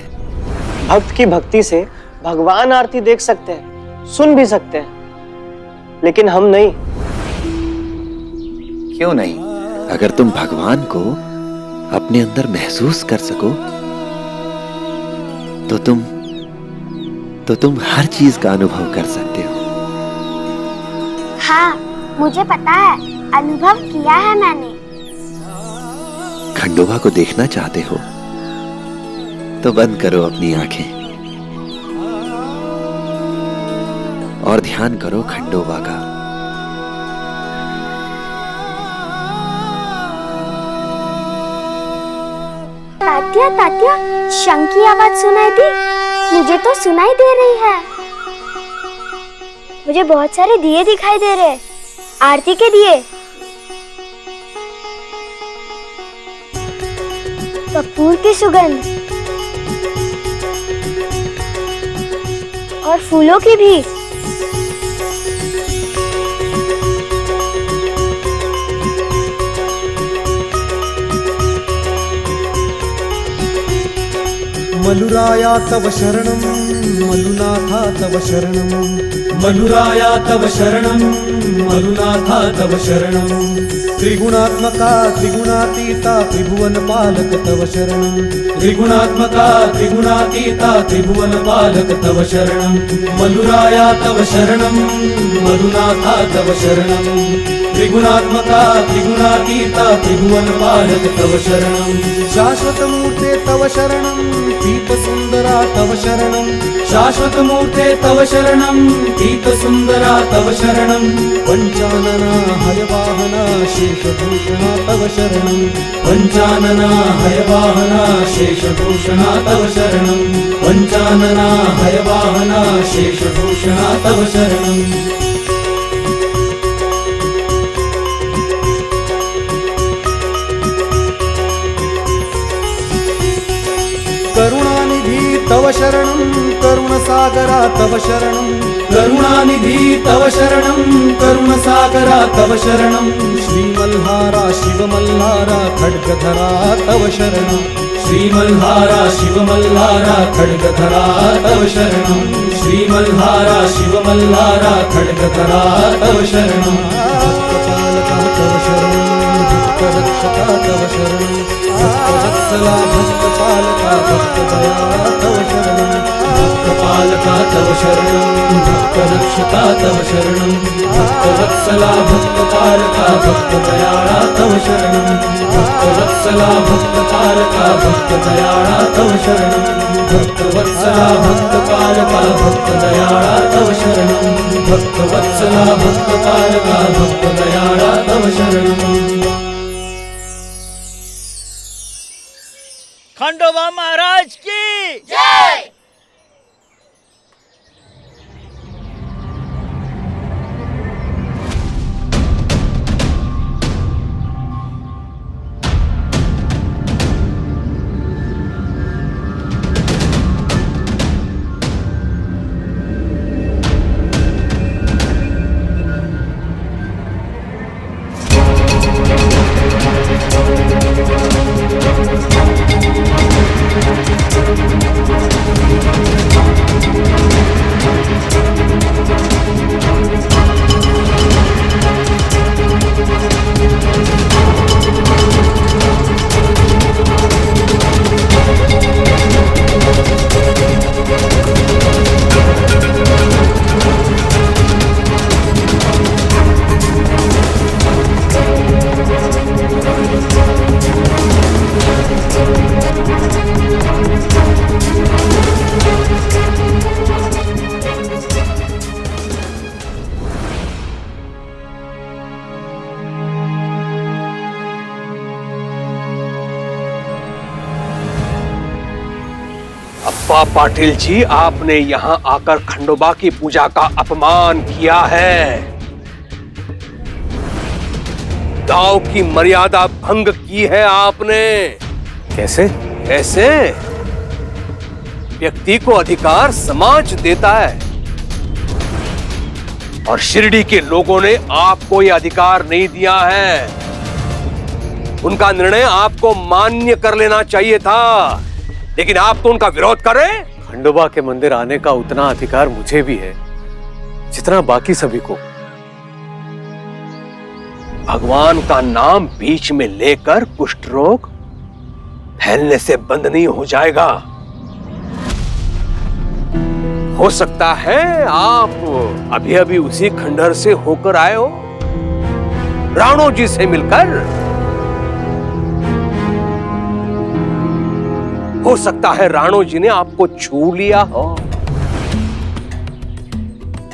भक्त की भक्ति से भगवान आरती देख सकते हैं, सुन भी सकते हैं, लेकिन हम नहीं। क्यों नहीं? अगर तुम भगवान को अपने अंदर महसूस कर सको तो तुम हर चीज का अनुभव कर सकते हो। हाँ, मुझे पता है, अनुभव किया है मैंने। खंडोबा को देखना चाहते हो तो बंद करो अपनी आंखें और ध्यान करो खंडोबा का। तात्या, तात्या, शंख की आवाज सुनाई दी? मुझे तो सुनाई दे रही है। मुझे बहुत सारे दिए दिखाई दे रहे हैं, आरती के दिए। कपूर की सुगंध और फूलों की भी। मलुराया तव शरणं मलुनाथा तव शरणं मलुराया तव शरणं मलुनाथा तव शरणं त्रिगुणात्मका त्रिगुणातीता त्रिभुवन पालक तव शरणं त्रिगुणात्मका त्रिगुणातीता त्रिभुवन पालक तव शरणं मलुराया तव शरणं मलुनाथा तव शरणं त्रिगुणात्मका त्रिगुणातीता त्रिभुवन पालक तव शरणं शाश्वत मूर्ते तव शरणं दीप सुंदरा तव शरणं शाश्वत मूर्ते तव शरणं दीप सुंदरा तव शरणं पंचानना हयवाहना शेषभूषणा तव शरणं पंचानना हयवाहना शेषभूषणा तव शरणं पंचानना हयवाहना शेषभूषणा तव शरणं करुणानिधि तव शरणं करुणसागरा तव शरणं करुणानिधि तव शरणं करुणसागरा तव शरणं श्रीमल्हारा शिवमल्हारा खड्गधरा तव शरणं श्रीमल्हारा शिवमल्हारा खड्गधरा तव शरणं श्रीमल्हारा शिवमल्हारा खड्गधरा तव शरणं भक्तपालका तव शरणं भक्तरक्षका तव शरणं भक्तवत्सला भक्तपालका भक्तदया तव शरणं भक्तपालका तव शरणं भक्तरक्षका तव शरणं भक्तवत्सला भक्तपालका भक्तदया तव शरणं भक्तवत्सला भक्तपालका भक्तदया तव शरणं भक्तवत्सला भक्तपालका भक्तदया तव शरणं भक्तवत्सला भक्तपालका भक्तदया तव शरणं। खंडोबा महाराज की जय। पाटिल जी, आपने यहाँ आकर खंडोबा की पूजा का अपमान किया है, गांव की मर्यादा भंग की है आपने। कैसे? कैसे? व्यक्ति को अधिकार समाज देता है और शिरडी के लोगों ने आपको यह अधिकार नहीं दिया है। उनका निर्णय आपको मान्य कर लेना चाहिए था, लेकिन आप तो उनका विरोध कर रहे हैं। खंडोबा के मंदिर आने का उतना अधिकार मुझे भी है जितना बाकी सभी को। भगवान का नाम बीच में लेकर कुष्ठ रोग फैलने से बंद नहीं हो जाएगा। हो सकता है आप अभी अभी उसी खंडहर से होकर आए हो, राणो जी से मिलकर। हो सकता है राणो जी ने आपको छू लिया हो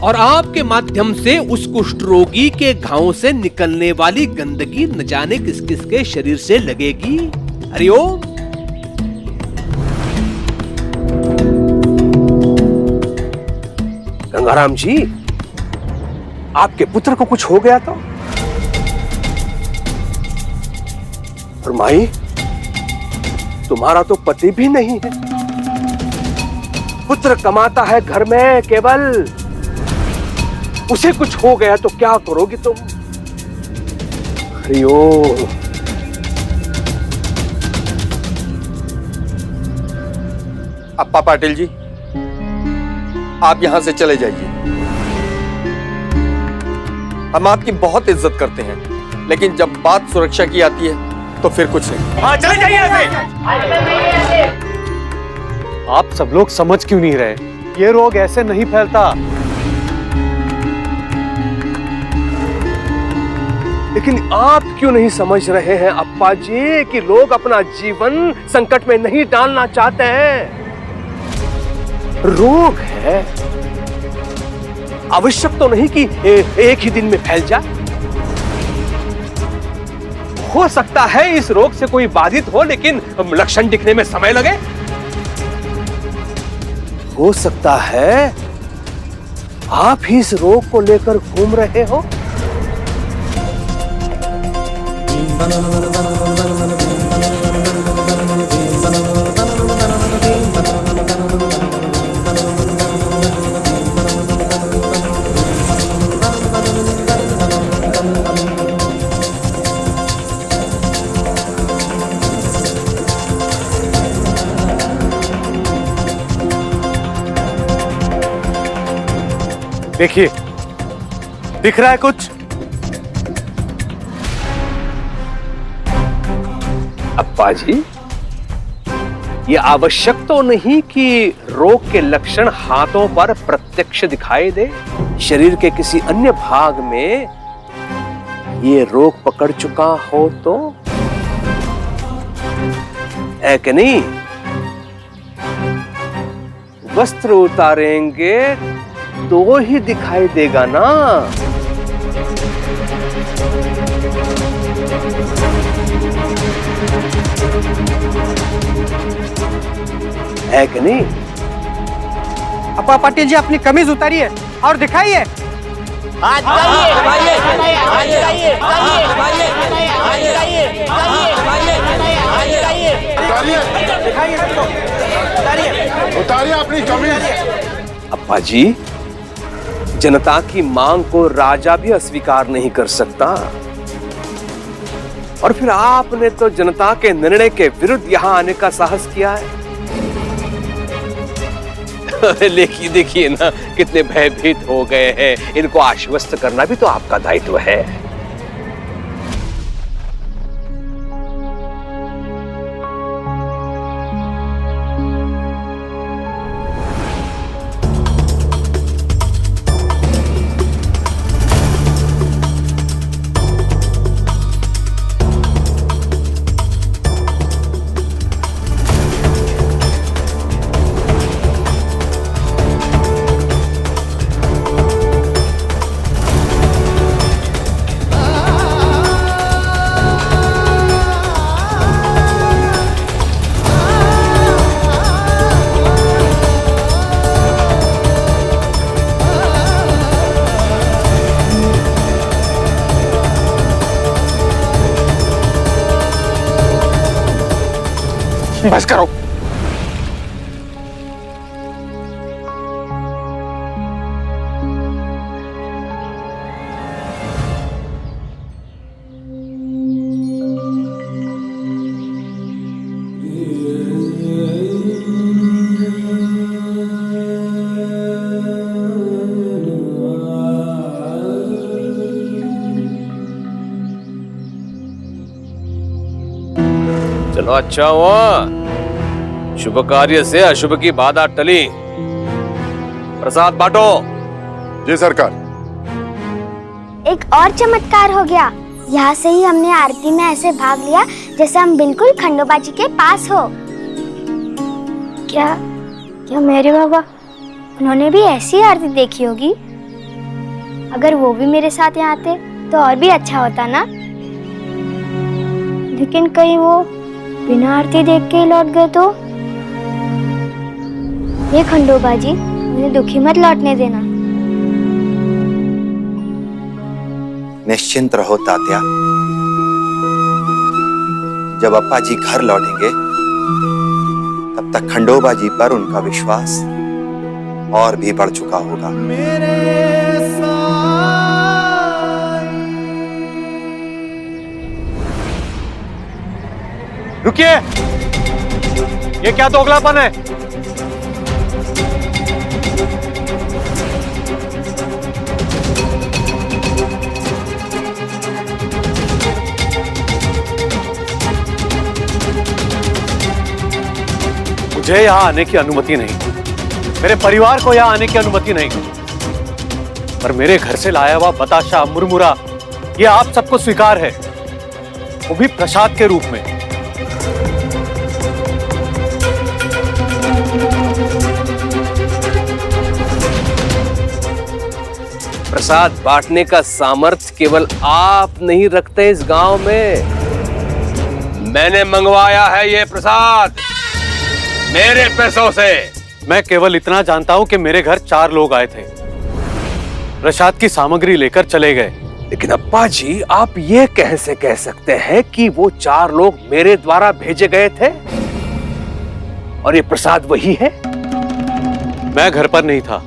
और आपके माध्यम से उस कुष्ठ रोगी के घावों से निकलने वाली गंदगी न जाने किस किस के शरीर से लगेगी। हरिओम। गंगाराम जी, आपके पुत्र को कुछ हो गया तो? और माई, तुम्हारा तो पति भी नहीं है। पुत्र कमाता है घर में केवल, उसे कुछ हो गया तो क्या करोगी तुम? हरिओम। अप्पा पाटिल जी, आप यहां से चले जाइए। हम आपकी बहुत इज्जत करते हैं, लेकिन जब बात सुरक्षा की आती है तो फिर कुछ नहीं। हाँ, चले जाइए यहाँ से। आप सब लोग समझ क्यों नहीं रहे? ये रोग ऐसे नहीं फैलता। लेकिन आप क्यों नहीं समझ रहे हैं अप्पा जी कि लोग अपना जीवन संकट में नहीं डालना चाहते हैं। रोग है, आवश्यक तो नहीं कि एक ही दिन में फैल जाए। हो सकता है इस रोग से कोई बाधित हो, लेकिन लक्षण दिखने में समय लगे। हो सकता है आप ही इस रोग को लेकर घूम रहे हो। देखिए, दिख रहा है कुछ? अप्पा जी, ये आवश्यक तो नहीं कि रोग के लक्षण हाथों पर प्रत्यक्ष दिखाई दे। शरीर के किसी अन्य भाग में ये रोग पकड़ चुका हो तो है कि नहीं? वस्त्र उतारेंगे तो ही दिखाई देगा ना। है कि नहीं? अप्पा पाटिल जी, अपनी कमीज उतारिए और दिखाइए। उतारिए अपनी कमीज। अप्पा जी, जनता की मांग को राजा भी अस्वीकार नहीं कर सकता। और फिर आपने तो जनता के निर्णय के विरुद्ध यहां आने का साहस किया है। देखिए देखिए ना, कितने भयभीत हो गए हैं। इनको आश्वस्त करना भी तो आपका दायित्व है। बस करो। चलो अच्छा हुआ, शुभ कार्य से अशुभ की बाधा टली। प्रसाद बांटो। जी सरकार। एक और चमत्कार हो गया। यहाँ से ही हमने आरती में ऐसे भाग लिया जैसे हम बिल्कुल खंडोबा जी के पास हो। क्या मेरे बाबा, उन्होंने भी ऐसी आरती देखी होगी? अगर वो भी मेरे साथ यहाँ आते तो और भी अच्छा होता ना। लेकिन कहीं वो बिना आरती देख के ही लौट गए तो? ये खंडोबा जी, मुझे दुखी मत लौटने देना। निश्चिंत रहो तात्या, जब अप्पा जी घर लौटेंगे तब तक खंडोबा जी पर उनका विश्वास और भी बढ़ चुका होगा। रुकिए, ये क्या दोगलापन है? मुझे यहां आने की अनुमति नहीं, मेरे परिवार को यहां आने की अनुमति नहीं, पर मेरे घर से लाया हुआ बताशा, मुरमुरा, ये आप सबको स्वीकार है, वो भी प्रसाद के रूप में। प्रसाद बांटने का सामर्थ्य केवल आप नहीं रखते इस गांव में। मैंने मंगवाया है ये प्रसाद मेरे पैसों से। मैं केवल इतना जानता हूं कि मेरे घर 4 लोग आए थे, प्रसाद की सामग्री लेकर चले गए। लेकिन अप्पा जी, आप ये कैसे कह सकते हैं कि वो 4 लोग मेरे द्वारा भेजे गए थे और ये प्रसाद वही है? मैं घर पर नहीं था।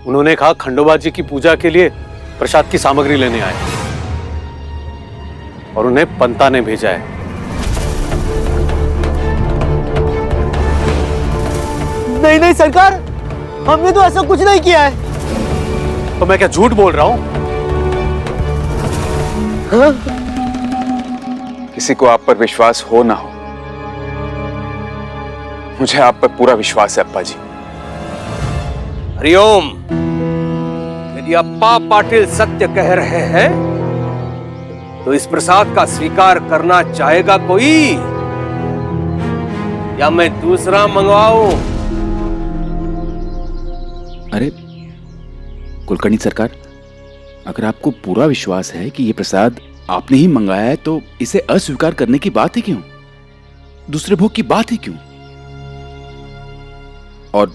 उन्होंने कहा खंडोबा जी की पूजा के लिए प्रसाद की सामग्री लेने आए और उन्हें पंता ने भेजा है। नहीं सरकार, हमने तो ऐसा कुछ नहीं किया है। तो मैं क्या झूठ बोल रहा हूं? हाँ? किसी को आप पर विश्वास हो ना हो, मुझे आप पर पूरा विश्वास है अप्पा जी। हरिओम। यदि अप्पा पाटिल सत्य कह रहे हैं तो इस प्रसाद का स्वीकार करना चाहेगा कोई, या मैं दूसरा मंगवाऊं? अरे कुलकर्णी सरकार, अगर आपको पूरा विश्वास है कि ये प्रसाद आपने ही मंगाया है तो इसे अस्वीकार करने की बात ही क्यों? दूसरे भोग की बात ही क्यों? और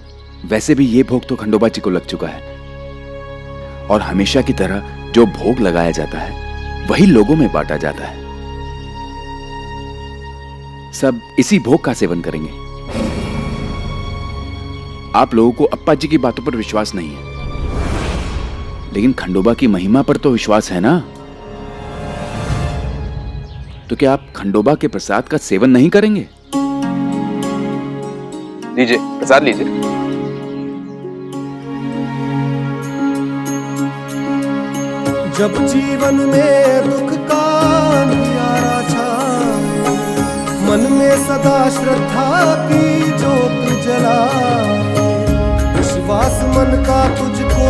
वैसे भी ये भोग तो खंडोबा जी को लग चुका है, और हमेशा की तरह जो भोग लगाया जाता है वही लोगों में बांटा जाता है। सब इसी भोग का सेवन करेंगे। आप लोगों को अप्पा जी की बातों पर विश्वास नहीं है, लेकिन खंडोबा की महिमा पर तो विश्वास है ना। तो क्या आप खंडोबा के प्रसाद का सेवन नहीं करेंगे? लीजिए प्रसाद लीजिए। जब जीवन में दुख का अंधियारा छाए, मन में सदा श्रद्धा की ज्योत जलाए, विश्वास मन का तुझको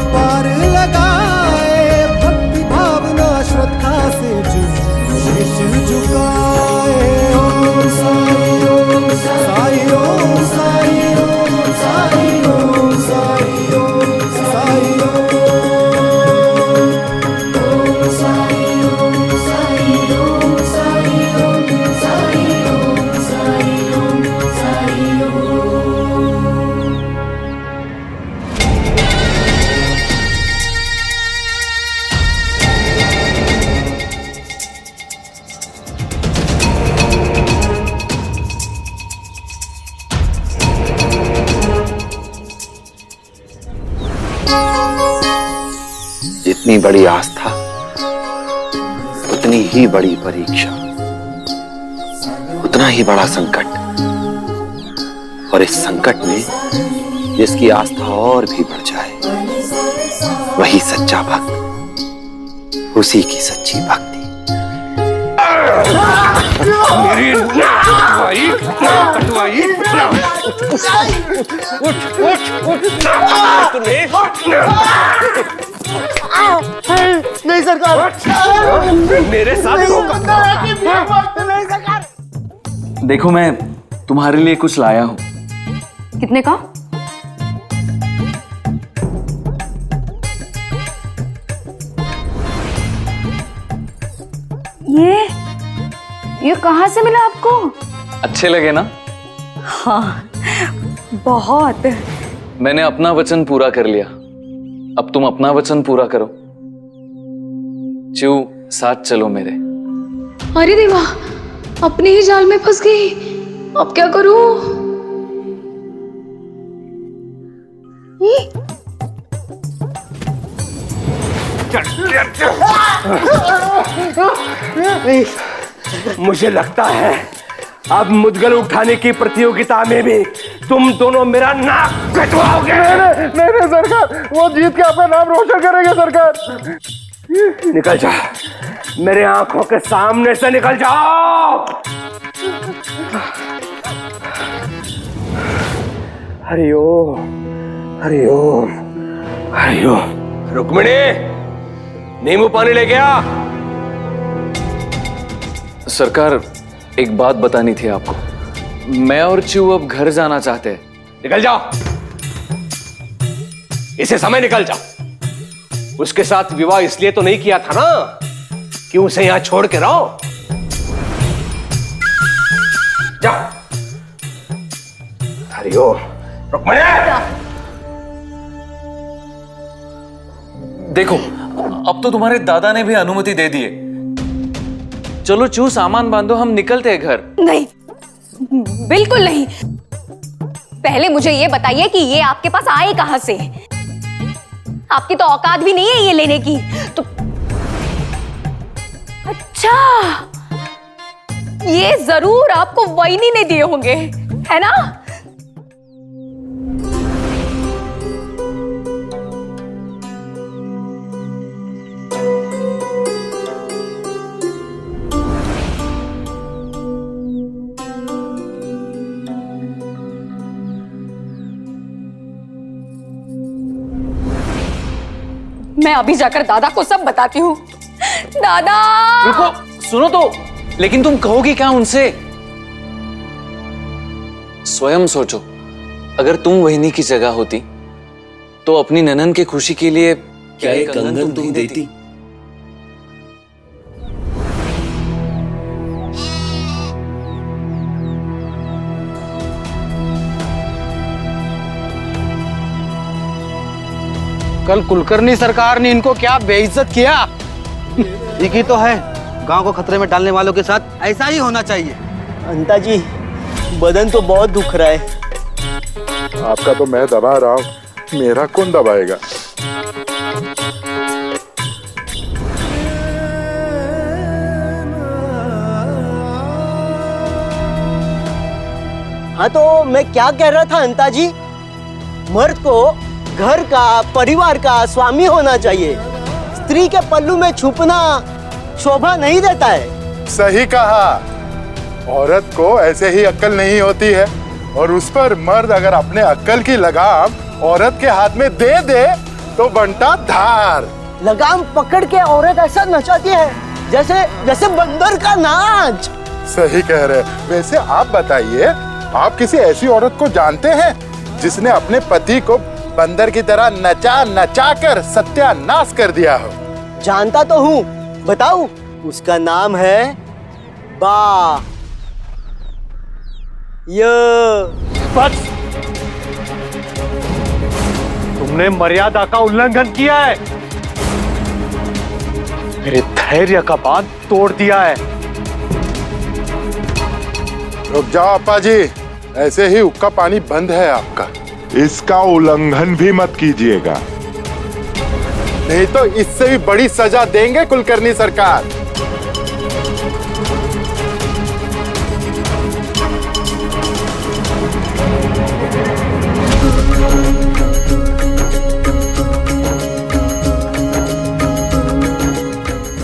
पार लगाए, भक्ति भावना श्रद्धा से जो शीश झुकाए। ओम साई ओम साई ओम साई ओम साई ओम साई ओम साई जितनी बड़ी आस्था उतनी ही बड़ी परीक्षा, उतना ही बड़ा संकट। और इस संकट में जिसकी आस्था और भी बढ़ जाए वही सच्चा भक्त, उसी की सच्ची भक्ति। मेरी कटवाई कटवाई नहीं सरकार, मेरे साथ नहीं सरकार। देखो मैं तुम्हारे लिए कुछ लाया हूं। कितने का? ये कहां से मिला आपको? अच्छे लगे ना? हाँ, बहुत। मैंने अपना वचन पूरा कर लिया, अब तुम अपना वचन पूरा करो। चिऊ, साथ चलो मेरे। अरे देवा, अपने ही जाल में फंस गई, अब क्या करूं? मुझे लगता है अब मुद्गल उठाने की प्रतियोगिता में भी तुम दोनों मेरा नाक कटवाओगे। नहीं सरकार, वो जीत के अपना नाम रोशन करेंगे सरकार। निकल जा, मेरे आंखों के सामने से निकल जाओ। हरिओम हरिओम हरिओम। रुक्मिणी, नींबू पानी ले गया। सरकार, एक बात बतानी थी आपको। मैं और चिऊ अब घर जाना चाहते हैं। निकल जाओ, इसे समय निकल जाओ। उसके साथ विवाह इसलिए तो नहीं किया था ना कि उसे यहां छोड़ के रहो। जाओ। हरिओम। रुक्मिणी, देखो, अब तो तुम्हारे दादा ने भी अनुमति दे दी है। चलो चू, सामान बांधो, हम निकलते हैं घर। नहीं, बिल्कुल नहीं। पहले मुझे ये बताइए कि ये आपके पास आए कहां से? आपकी तो औकात भी नहीं है ये लेने की। तो अच्छा, ये जरूर आपको वहीनी ने दिए होंगे, है ना? मैं अभी जाकर दादा को सब बताती हूँ। दादा! रुको, सुनो तो। लेकिन तुम कहोगी क्या उनसे? स्वयं सोचो, अगर तुम वहीनी की जगह होती तो अपनी ननन की खुशी के लिए क्या एक कंगन तुम देती? कल कुलकर्णी सरकार ने इनको क्या बेइज्जत किया। ठीक ही तो है, गांव को खतरे में डालने वालों के साथ ऐसा ही होना चाहिए। अंता जी, बदन तो बहुत दुख रहा है। आपका तो मैं दबा रहा हूँ, मेरा कौन दबाएगा? हाँ, तो मैं क्या कह रहा था अंता जी, मर्द को घर का, परिवार का स्वामी होना चाहिए। स्त्री के पल्लू में छुपना शोभा नहीं देता है। सही कहा। औरत को ऐसे ही अक्ल नहीं होती है, और उस पर मर्द अगर अपने अक्ल की लगाम औरत के हाथ में दे दे तो बनता धार। लगाम पकड़ के औरत ऐसा नचाती है जैसे जैसे बंदर का नाच। सही कह रहे। वैसे आप बताइए, आप किसी ऐसी औरत को जानते हैं जिसने अपने पति को बंदर की तरह नचा नचा कर सत्यानाश कर दिया हो? जानता तो हूँ, बताऊं? उसका नाम है बा। बस, तुमने मर्यादा का उल्लंघन किया है, मेरे धैर्य का बांध तोड़ दिया है। रुक जाओ अप्पा जी, ऐसे ही हुक्का पानी बंद है आपका, इसका उल्लंघन भी मत कीजिएगा। नहीं तो इससे भी बड़ी सजा देंगे कुलकर्णी सरकार।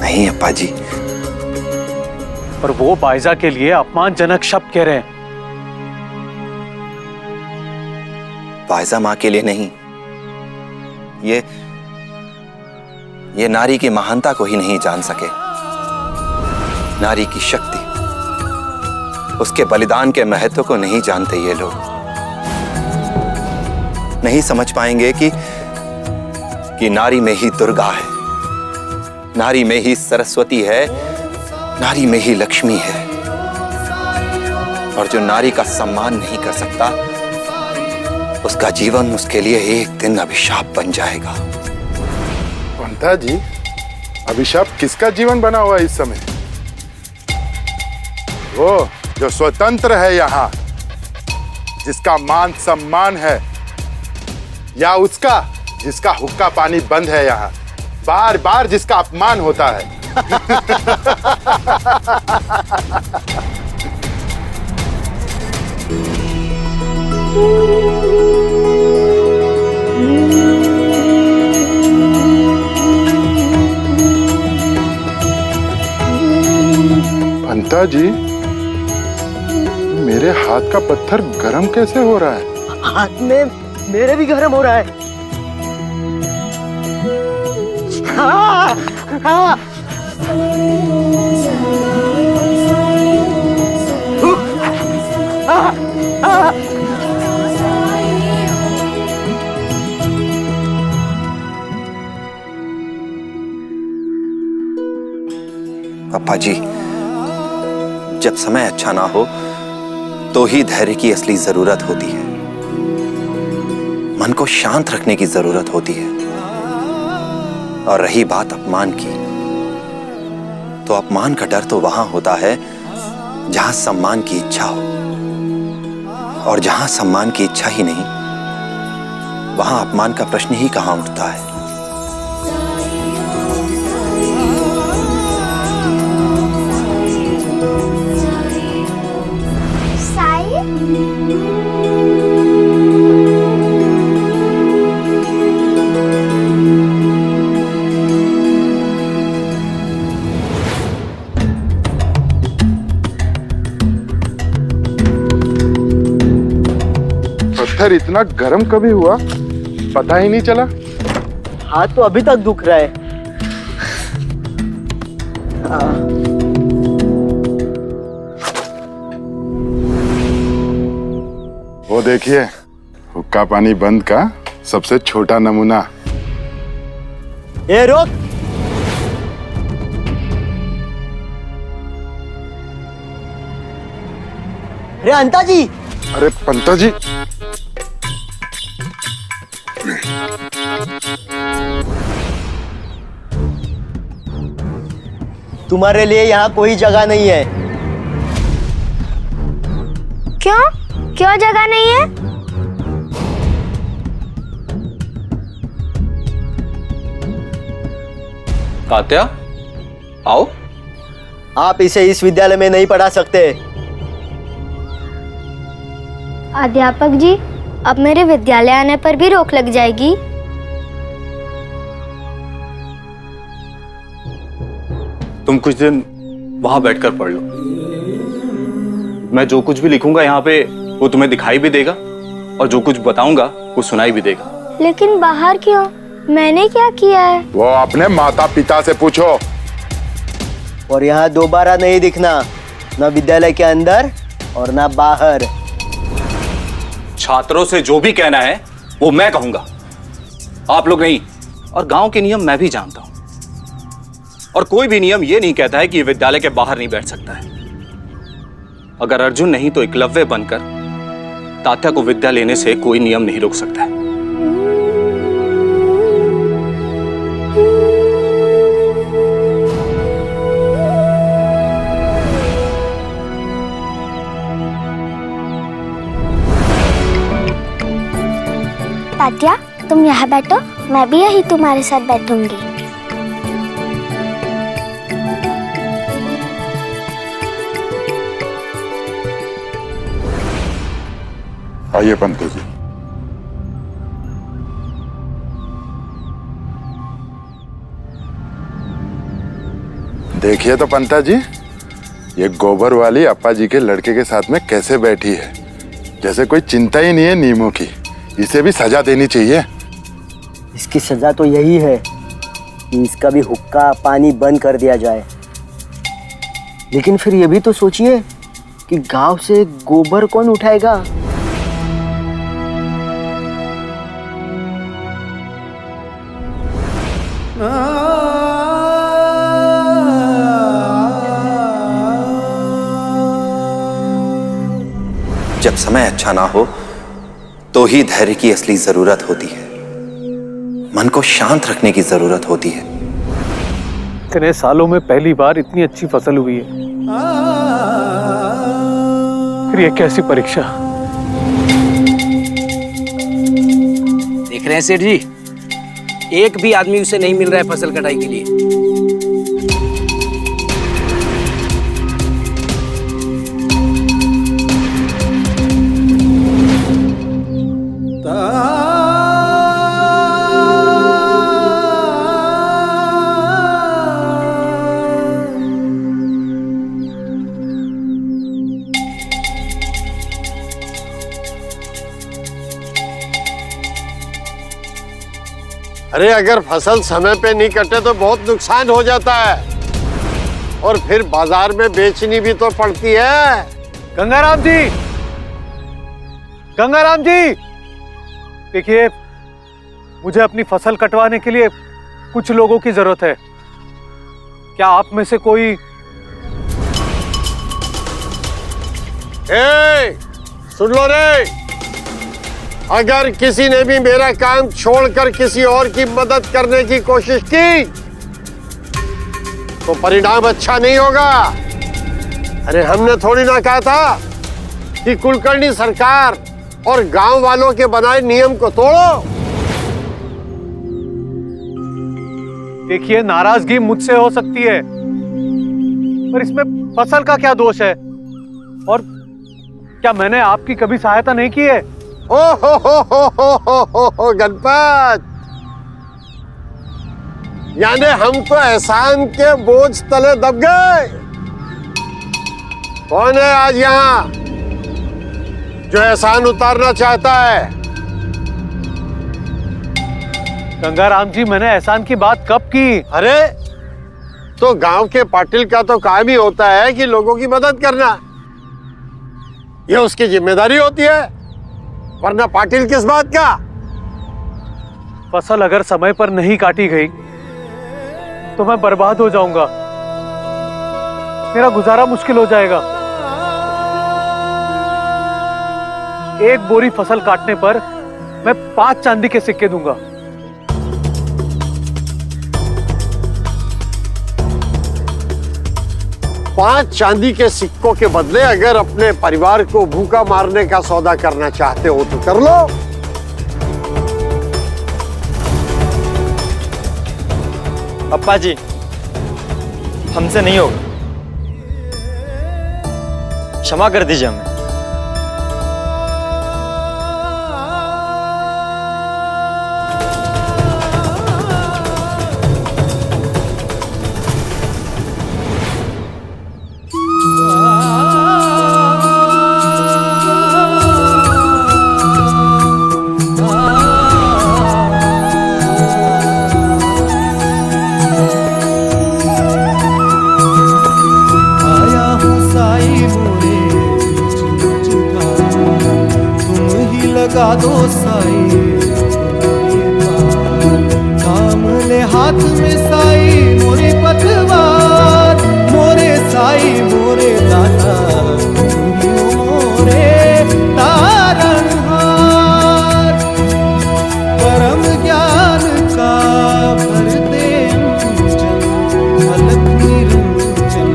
नहीं अप्पा जी, पर वो बाइजा के लिए अपमानजनक शब्द कह रहे हैं। बाइजा मां के लिए नहीं, ये नारी की महानता को ही नहीं जान सके। नारी की शक्ति, उसके बलिदान के महत्व को नहीं जानते ये लोग। नहीं समझ पाएंगे कि नारी में ही दुर्गा है, नारी में ही सरस्वती है, नारी में ही लक्ष्मी है। और जो नारी का सम्मान नहीं कर सकता, उसका जीवन उसके लिए एक दिन अभिशाप बन जाएगा। पंता जी, अभिशाप किसका जीवन बना हुआ है इस समय? वो जो स्वतंत्र है यहाँ, जिसका मान सम्मान है, या उसका जिसका हुक्का पानी बंद है यहाँ, बार बार जिसका अपमान होता है? पंता जी, मेरे हाथ का पत्थर गरम कैसे हो रहा है? हाथ में मेरे भी गरम हो रहा है। हाँ, हाँ। पापा जी, जब समय अच्छा ना हो तो ही धैर्य की असली जरूरत होती है। मन को शांत रखने की जरूरत होती है। और रही बात अपमान की, तो अपमान का डर तो वहां होता है जहां सम्मान की इच्छा हो। और जहां सम्मान की इच्छा ही नहीं, वहां अपमान का प्रश्न ही कहां उठता है। पत्थर इतना गर्म कभी हुआ, पता ही नहीं चला। हाथ तो अभी तक दुख रहा है। वो देखिए, हुक्का पानी बंद का सबसे छोटा नमूना। ए रोक! अरे अंता जी! अरे पंता जी, तुम्हारे लिए यहाँ कोई जगह नहीं है। क्यों? क्यों जगह नहीं है? तात्या, आओ। आप इसे इस विद्यालय में नहीं पढ़ा सकते। अध्यापक जी, अब मेरे विद्यालय आने पर भी रोक लग जाएगी? तुम कुछ दिन वहां बैठकर पढ़ लो। मैं जो कुछ भी लिखूंगा यहाँ पे वो तुम्हें दिखाई भी देगा, और जो कुछ बताऊंगा वो सुनाई भी देगा। लेकिन बाहर क्यों? मैंने क्या किया है? वो अपने माता पिता से पूछो। और यहाँ दोबारा नहीं दिखना, न विद्यालय के अंदर और न बाहर। छात्रों से जो भी कहना है वो मैं कहूंगा, आप लोग नहीं। और गांव के नियम मैं भी जानता हूं, और कोई भी नियम ये नहीं कहता है कि ये विद्यालय के बाहर नहीं बैठ सकता है। अगर अर्जुन नहीं तो एकलव्य बनकर तात्या को विद्या लेने से कोई नियम नहीं रोक सकता है। तात्या, तुम यहाँ बैठो, मैं भी यही तुम्हारे साथ बैठूंगी। आइए पंतु जी। देखिए तो पंता जी, ये गोबर वाली अप्पा जी के लड़के के साथ में कैसे बैठी है, जैसे कोई चिंता ही नहीं है नीमू की। इसे भी सजा देनी चाहिए। इसकी सजा तो यही है कि इसका भी हुक्का पानी बंद कर दिया जाए। लेकिन फिर ये भी तो सोचिए कि गांव से गोबर कौन उठाएगा। जब समय अच्छा ना हो तो ही धैर्य की असली जरूरत होती है। मन को शांत रखने की जरूरत होती है। इतने सालों में पहली बार इतनी अच्छी फसल हुई है, फिर ये कैसी परीक्षा। देख रहे हैं सेठ जी, एक भी आदमी उसे नहीं मिल रहा है फसल कटाई के लिए। अरे अगर फसल समय पे नहीं कटे तो बहुत नुकसान हो जाता है, और फिर बाजार में बेचनी भी तो पड़ती है। गंगाराम जी, गंगाराम जी, देखिए मुझे अपनी फसल कटवाने के लिए कुछ लोगों की जरूरत है। क्या आप में से कोई? सुन लो रे, अगर किसी ने भी मेरा काम छोड़कर किसी और की मदद करने की कोशिश की तो परिणाम अच्छा नहीं होगा। अरे हमने थोड़ी ना कहा था कि कुलकर्णी सरकार और गांव वालों के बनाए नियम को तोड़ो। देखिए, नाराजगी मुझसे हो सकती है, पर इसमें फसल का क्या दोष है? और क्या मैंने आपकी कभी सहायता नहीं की है? ओ हो गणपत, यानी हम तो एहसान के बोझ तले दब गए। कौन है आज यहाँ जो एहसान उतारना चाहता है? गंगाराम जी, मैंने एहसान की बात कब की? अरे तो गांव के पाटिल का तो काम ही होता है कि लोगों की मदद करना, यह उसकी जिम्मेदारी होती है, वरना पाटिल किस बात का? फसल अगर समय पर नहीं काटी गई तो मैं बर्बाद हो जाऊंगा, मेरा गुजारा मुश्किल हो जाएगा। एक बोरी फसल काटने पर मैं 5 चांदी के सिक्के दूंगा। पांच चांदी के सिक्कों के बदले अगर अपने परिवार को भूखा मारने का सौदा करना चाहते हो तो कर लो। अप्पा जी, हमसे नहीं होगा, क्षमा कर दीजिए हमें। लगा दो साई, थाम ले हाथ में साई मोरी पतवार, मोरे साई मोरे दाता मोरे तारणहार, परम ज्ञान का भर दे अलग निरंजन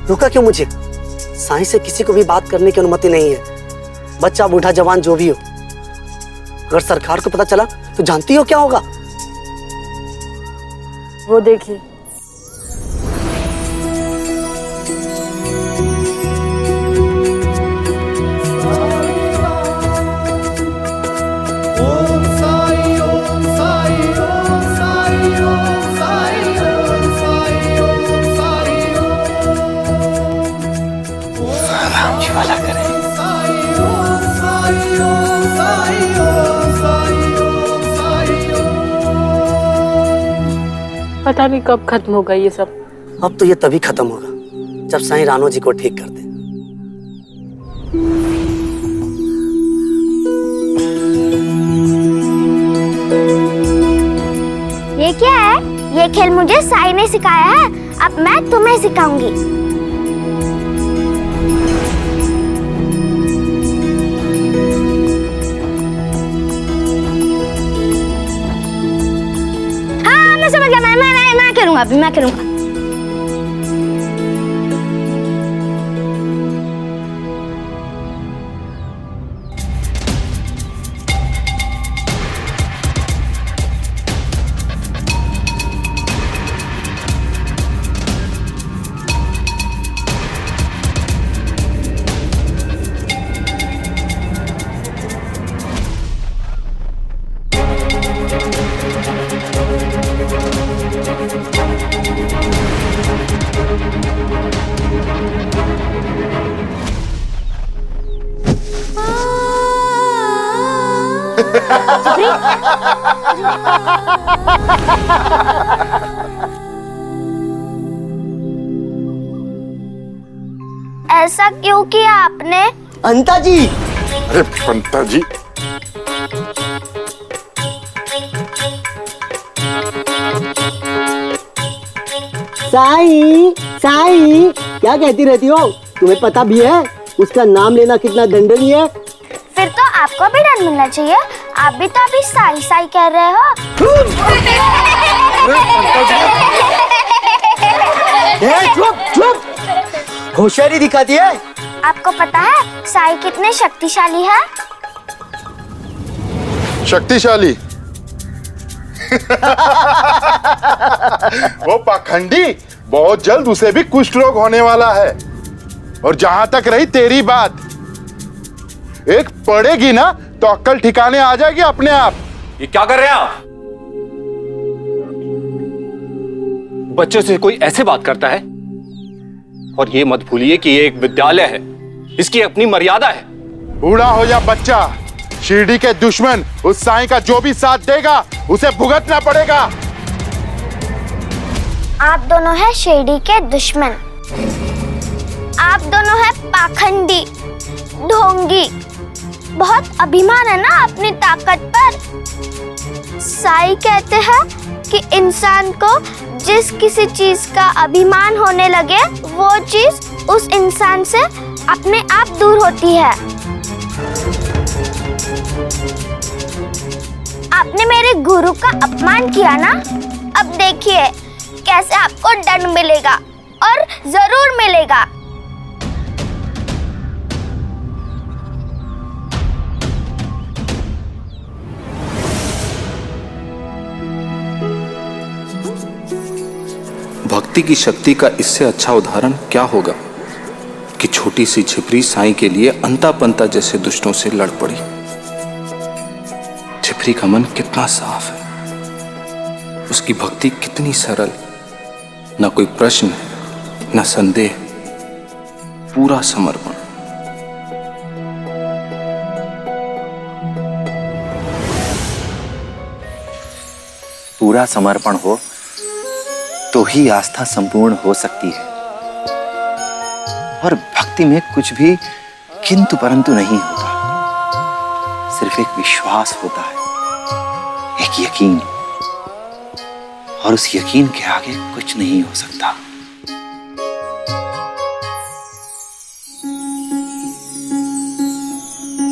रोका क्यों मुझे? साईं से किसी को भी बात करने की अनुमति नहीं है, बच्चा बूढ़ा जवान जो भी हो। अगर सरकार को पता चला तो जानती हो क्या होगा? वो देखिए, पता नहीं कब खत्म होगा ये सब। अब तो ये तभी खत्म होगा जब साईं रानो जी को ठीक कर दे। ये क्या है? ये खेल मुझे साईं ने सिखाया है, अब मैं तुम्हें सिखाऊंगी। हाँ मैं समझ गया, मैं करूंगा, अभी मैं करूंगा। ऐसा क्यों किया आपने? अंता जी! अरे पंता जी, साईं, साईं क्या कहती रहती हो? तुम्हें पता भी है उसका नाम लेना कितना दंडनीय है? फिर तो आपको भी डर मिलना चाहिए, आप भी तो अभी साई साई कह रहे हो। चुप चुप, होशियारी दिखाती है। आपको पता है साई कितने शक्तिशाली है? शक्तिशाली? वो पाखंडी, बहुत जल्द उसे भी कुष्ठ रोग होने वाला है। और जहां तक रही तेरी बात, एक पड़ेगी ना तो अक्ल ठिकाने आ जाएगी अपने आप। ये क्या कर रहे हैं आप? बच्चों से कोई ऐसे बात करता है? और ये मत भूलिए कि ये एक विद्यालय है, इसकी अपनी मर्यादा है। बूढ़ा हो या बच्चा, शिरडी के दुश्मन उस साईं का जो भी साथ देगा उसे भुगतना पड़ेगा। आप दोनों हैं शिरडी के दुश्मन, आप दोनों हैं पाखंडी, ढोंगी। बहुत अभिमान है ना अपनी ताकत पर। साईं कहते हैं कि इंसान को जिस किसी चीज का अभिमान होने लगे वो चीज उस इंसान से अपने आप दूर होती है। आपने मेरे गुरु का अपमान किया ना, अब देखिए कैसे आपको दंड मिलेगा, और जरूर मिलेगा। भक्ति की शक्ति का इससे अच्छा उदाहरण क्या होगा कि छोटी सी छिपरी साईं के लिए अंता पंता जैसे दुष्टों से लड़ पड़ी। छिपरी का मन कितना साफ है, उसकी भक्ति कितनी सरल, न कोई प्रश्न न संदेह, पूरा समर्पण। पूरा समर्पण हो तो ही आस्था संपूर्ण हो सकती है। और भक्ति में कुछ भी किंतु परंतु नहीं होता, सिर्फ एक विश्वास होता है, एक यकीन। और उस यकीन के आगे कुछ नहीं हो सकता।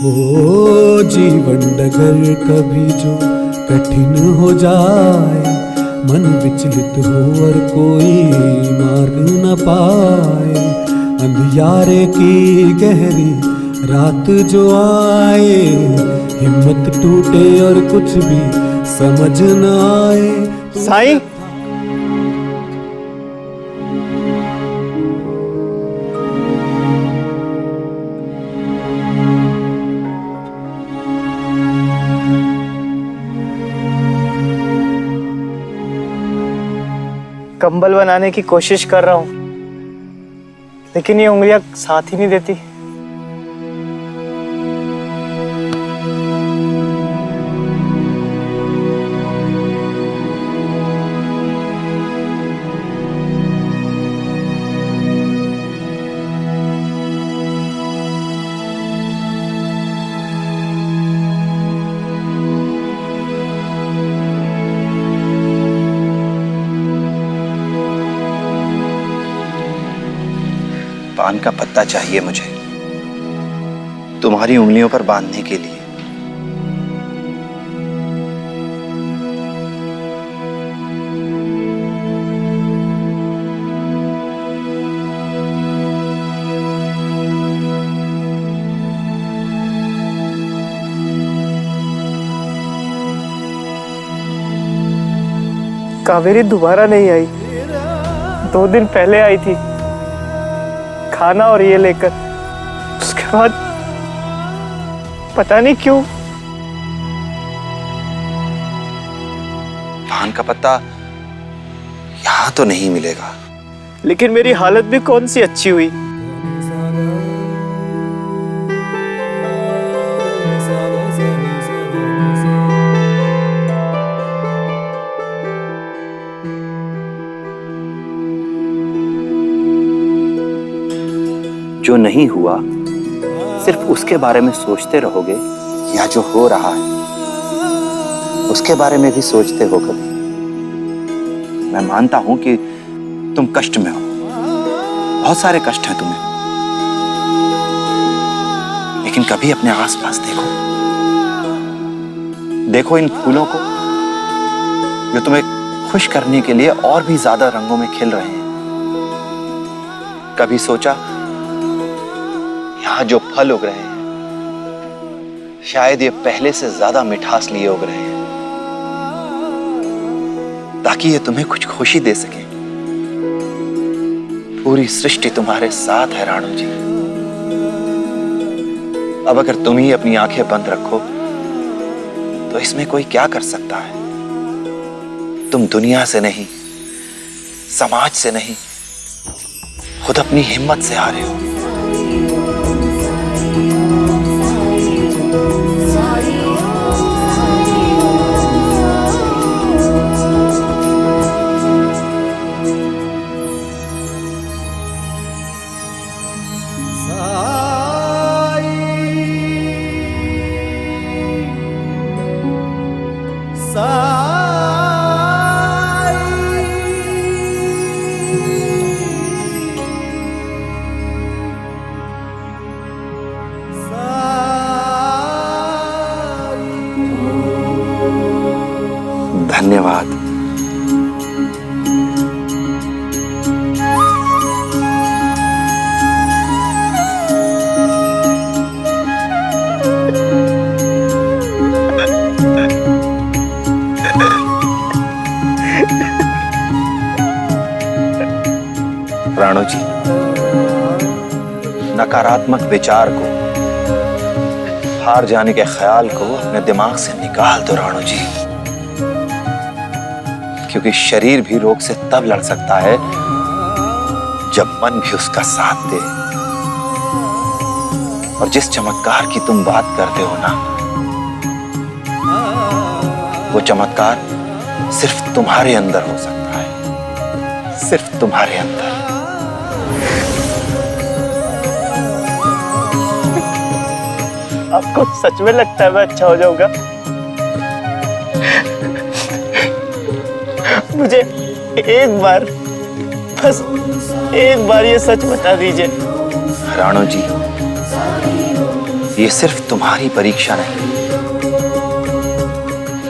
ओ जीवन डगर कभी जो कठिन हो जाए, मन विचलित हो और कोई मार्ग न पाए। अंधियारे की गहरी रात जो आए, हिम्मत टूटे और कुछ भी समझ न आए। साईं, कंबल बनाने की कोशिश कर रहा हूं, लेकिन ये उंगलियां साथ ही नहीं देती। पान का पत्ता चाहिए मुझे, तुम्हारी उंगलियों पर बांधने के लिए। कावेरी दोबारा नहीं आई। 2 दिन पहले आई थी, खाना और ये लेकर। उसके बाद पता नहीं क्यों। पान का पत्ता यहां तो नहीं मिलेगा। लेकिन मेरी हालत भी कौन सी अच्छी हुई। जो नहीं हुआ सिर्फ उसके बारे में सोचते रहोगे, या जो हो रहा है उसके बारे में भी सोचते हो कभी? मैं मानता हूं कि तुम कष्ट में हो, बहुत सारे कष्ट हैं तुम्हें, लेकिन कभी अपने आसपास देखो। देखो इन फूलों को जो तुम्हें खुश करने के लिए और भी ज्यादा रंगों में खिल रहे हैं। कभी सोचा यहां जो फल उग रहे हैं शायद ये पहले से ज्यादा मिठास लिए उग रहे हैं, ताकि ये तुम्हें कुछ खुशी दे सके। पूरी सृष्टि तुम्हारे साथ है राणू जी। अब अगर तुम ही अपनी आंखें बंद रखो तो इसमें कोई क्या कर सकता है? तुम दुनिया से नहीं, समाज से नहीं, खुद अपनी हिम्मत से हारे हो। धन्यवाद। राणू जी, नकारात्मक विचार को, हार जाने के ख्याल को अपने दिमाग से निकाल दो राणू जी, क्योंकि शरीर भी रोग से तब लड़ सकता है जब मन भी उसका साथ दे। और जिस चमत्कार की तुम बात करते हो ना, वो चमत्कार सिर्फ तुम्हारे अंदर हो सकता है, सिर्फ तुम्हारे अंदर। आपको सच में लगता है मैं अच्छा हो जाऊंगा? मुझे एक बार, बस एक बार ये सच बता दीजिए। राणू जी, ये सिर्फ तुम्हारी परीक्षा नहीं,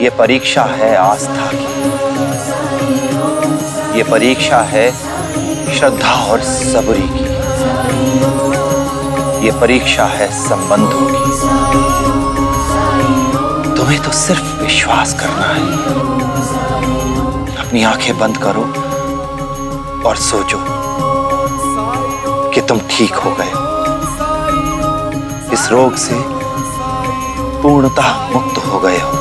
ये परीक्षा है आस्था की। ये परीक्षा है श्रद्धा और सबरी की। ये परीक्षा है संबंधों की। तुम्हें तो सिर्फ विश्वास करना है। अपनी आंखें बंद करो और सोचो कि तुम ठीक हो गए, इस रोग से पूर्णतः मुक्त हो गए हो।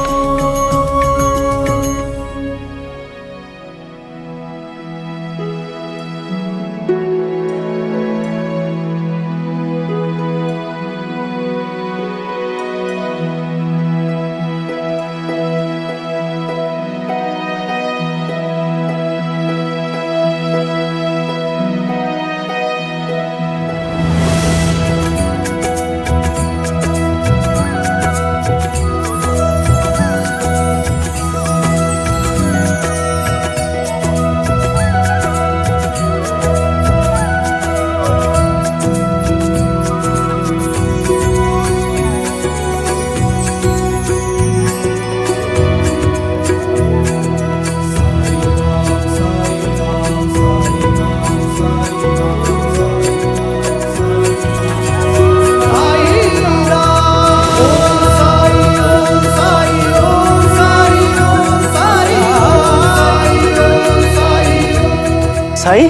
साई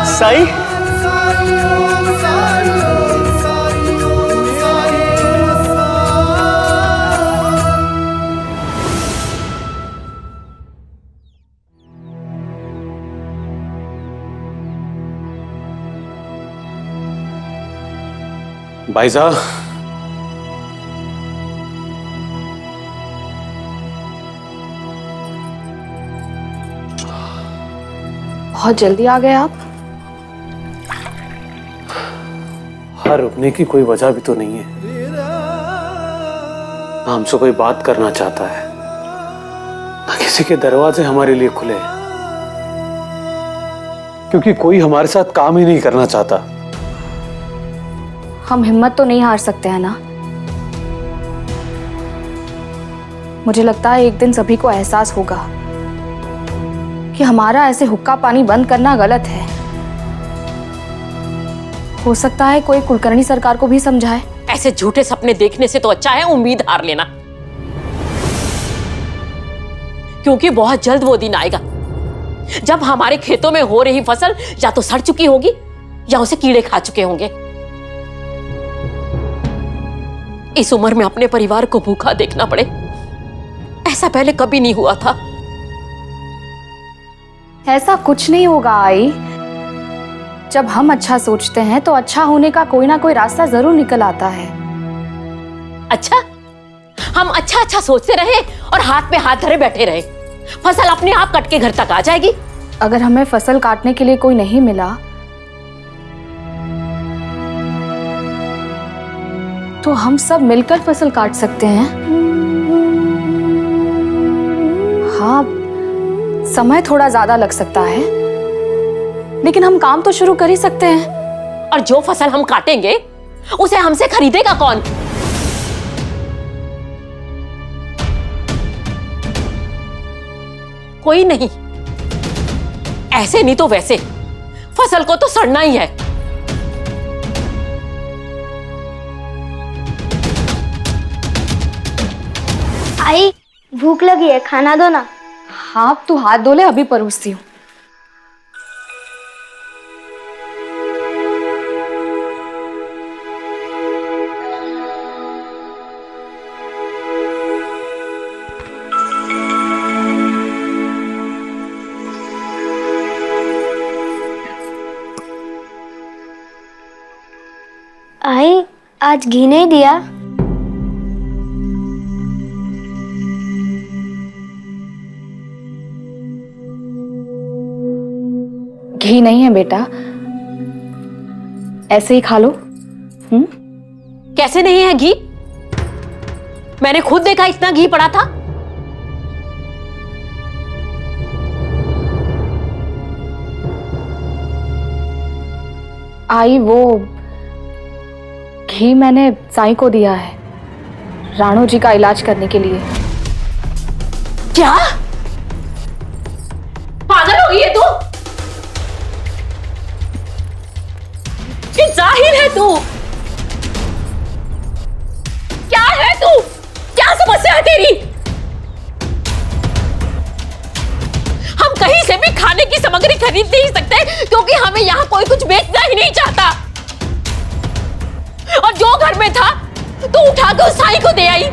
साई भाई साहब, बहुत जल्दी आ गए आप। हाँ, रुकने की कोई वजह भी तो नहीं है। ना हमसे कोई बात करना चाहता है, ना किसी के दरवाजे हमारे लिए खुले हैं, क्योंकि कोई हमारे साथ काम ही नहीं करना चाहता। हम हिम्मत तो नहीं हार सकते हैं ना। मुझे लगता है एक दिन सभी को एहसास होगा कि हमारा ऐसे हुक्का पानी बंद करना गलत है। हो सकता है कोई कुलकर्णी सरकार को भी समझाए। ऐसे झूठे सपने देखने से तो अच्छा है उम्मीद हार लेना, क्योंकि बहुत जल्द वो दिन आएगा जब हमारे खेतों में हो रही फसल या तो सड़ चुकी होगी या उसे कीड़े खा चुके होंगे। इस उम्र में अपने परिवार को भूखा देखना पड़े, ऐसा पहले कभी नहीं हुआ था। ऐसा कुछ नहीं होगा आई। जब हम अच्छा सोचते हैं तो अच्छा होने का कोई ना कोई रास्ता जरूर निकल आता है। अच्छा, हम अच्छा अच्छा सोचते रहे और हाथ में हाथ धरे बैठे रहे, फसल अपने आप कट के घर तक आ जाएगी। अगर हमें फसल काटने के लिए कोई नहीं मिला तो हम सब मिलकर फसल काट सकते हैं। हाँ, समय थोड़ा ज्यादा लग सकता है, लेकिन हम काम तो शुरू कर ही सकते हैं। और जो फसल हम काटेंगे उसे हमसे खरीदेगा कौन? कोई नहीं। ऐसे नहीं तो वैसे फसल को तो सड़ना ही है। आई, भूख लगी है, खाना दो ना। हाँ, तू हाथ धो ले, अभी परोसती हूँ। आई, आज घी नहीं दिया। घी नहीं है बेटा, ऐसे ही खा लो। कैसे नहीं है घी? मैंने खुद देखा इतना घी पड़ा था। आई, वो घी मैंने साईं को दिया है राणो जी का इलाज करने के लिए। क्या? तू? क्या है तू? क्या समस्या है तेरी? हम कहीं से भी खाने की सामग्री खरीद नहीं सकते क्योंकि हमें यहाँ कोई कुछ बेचना ही नहीं चाहता। और जो घर में था तू उठा के उस साई को दे आई।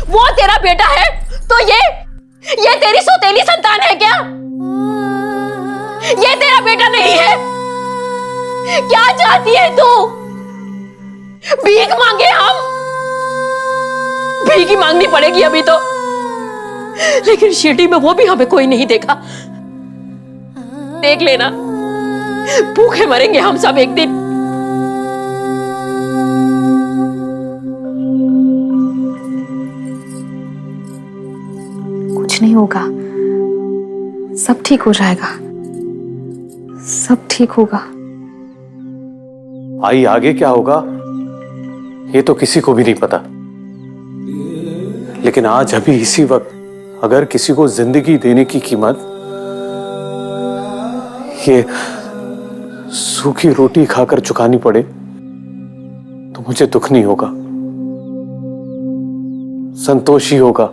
वो तेरा बेटा है तो ये तेरी सौतेली संतान है क्या? ये तेरा बेटा नहीं है? क्या चाहती है तू? भीख मांगे हम? भीख ही मांगनी पड़ेगी अभी तो। लेकिन शिरडी में वो भी हमें कोई नहीं देखा। देख लेना, भूखे मरेंगे हम सब एक दिन। कुछ नहीं होगा, सब ठीक हो जाएगा, सब ठीक होगा। आई आगे क्या होगा ये तो किसी को भी नहीं पता, लेकिन आज अभी इसी वक्त अगर किसी को जिंदगी देने की कीमत ये सूखी रोटी खाकर चुकानी पड़े तो मुझे दुख नहीं होगा, संतोष ही होगा।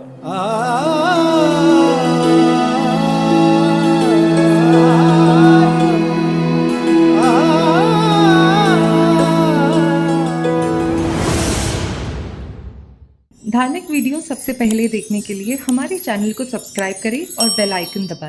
धार्मिक वीडियो सबसे पहले देखने के लिए हमारे चैनल को सब्सक्राइब करें और बेल आइकन दबाएं।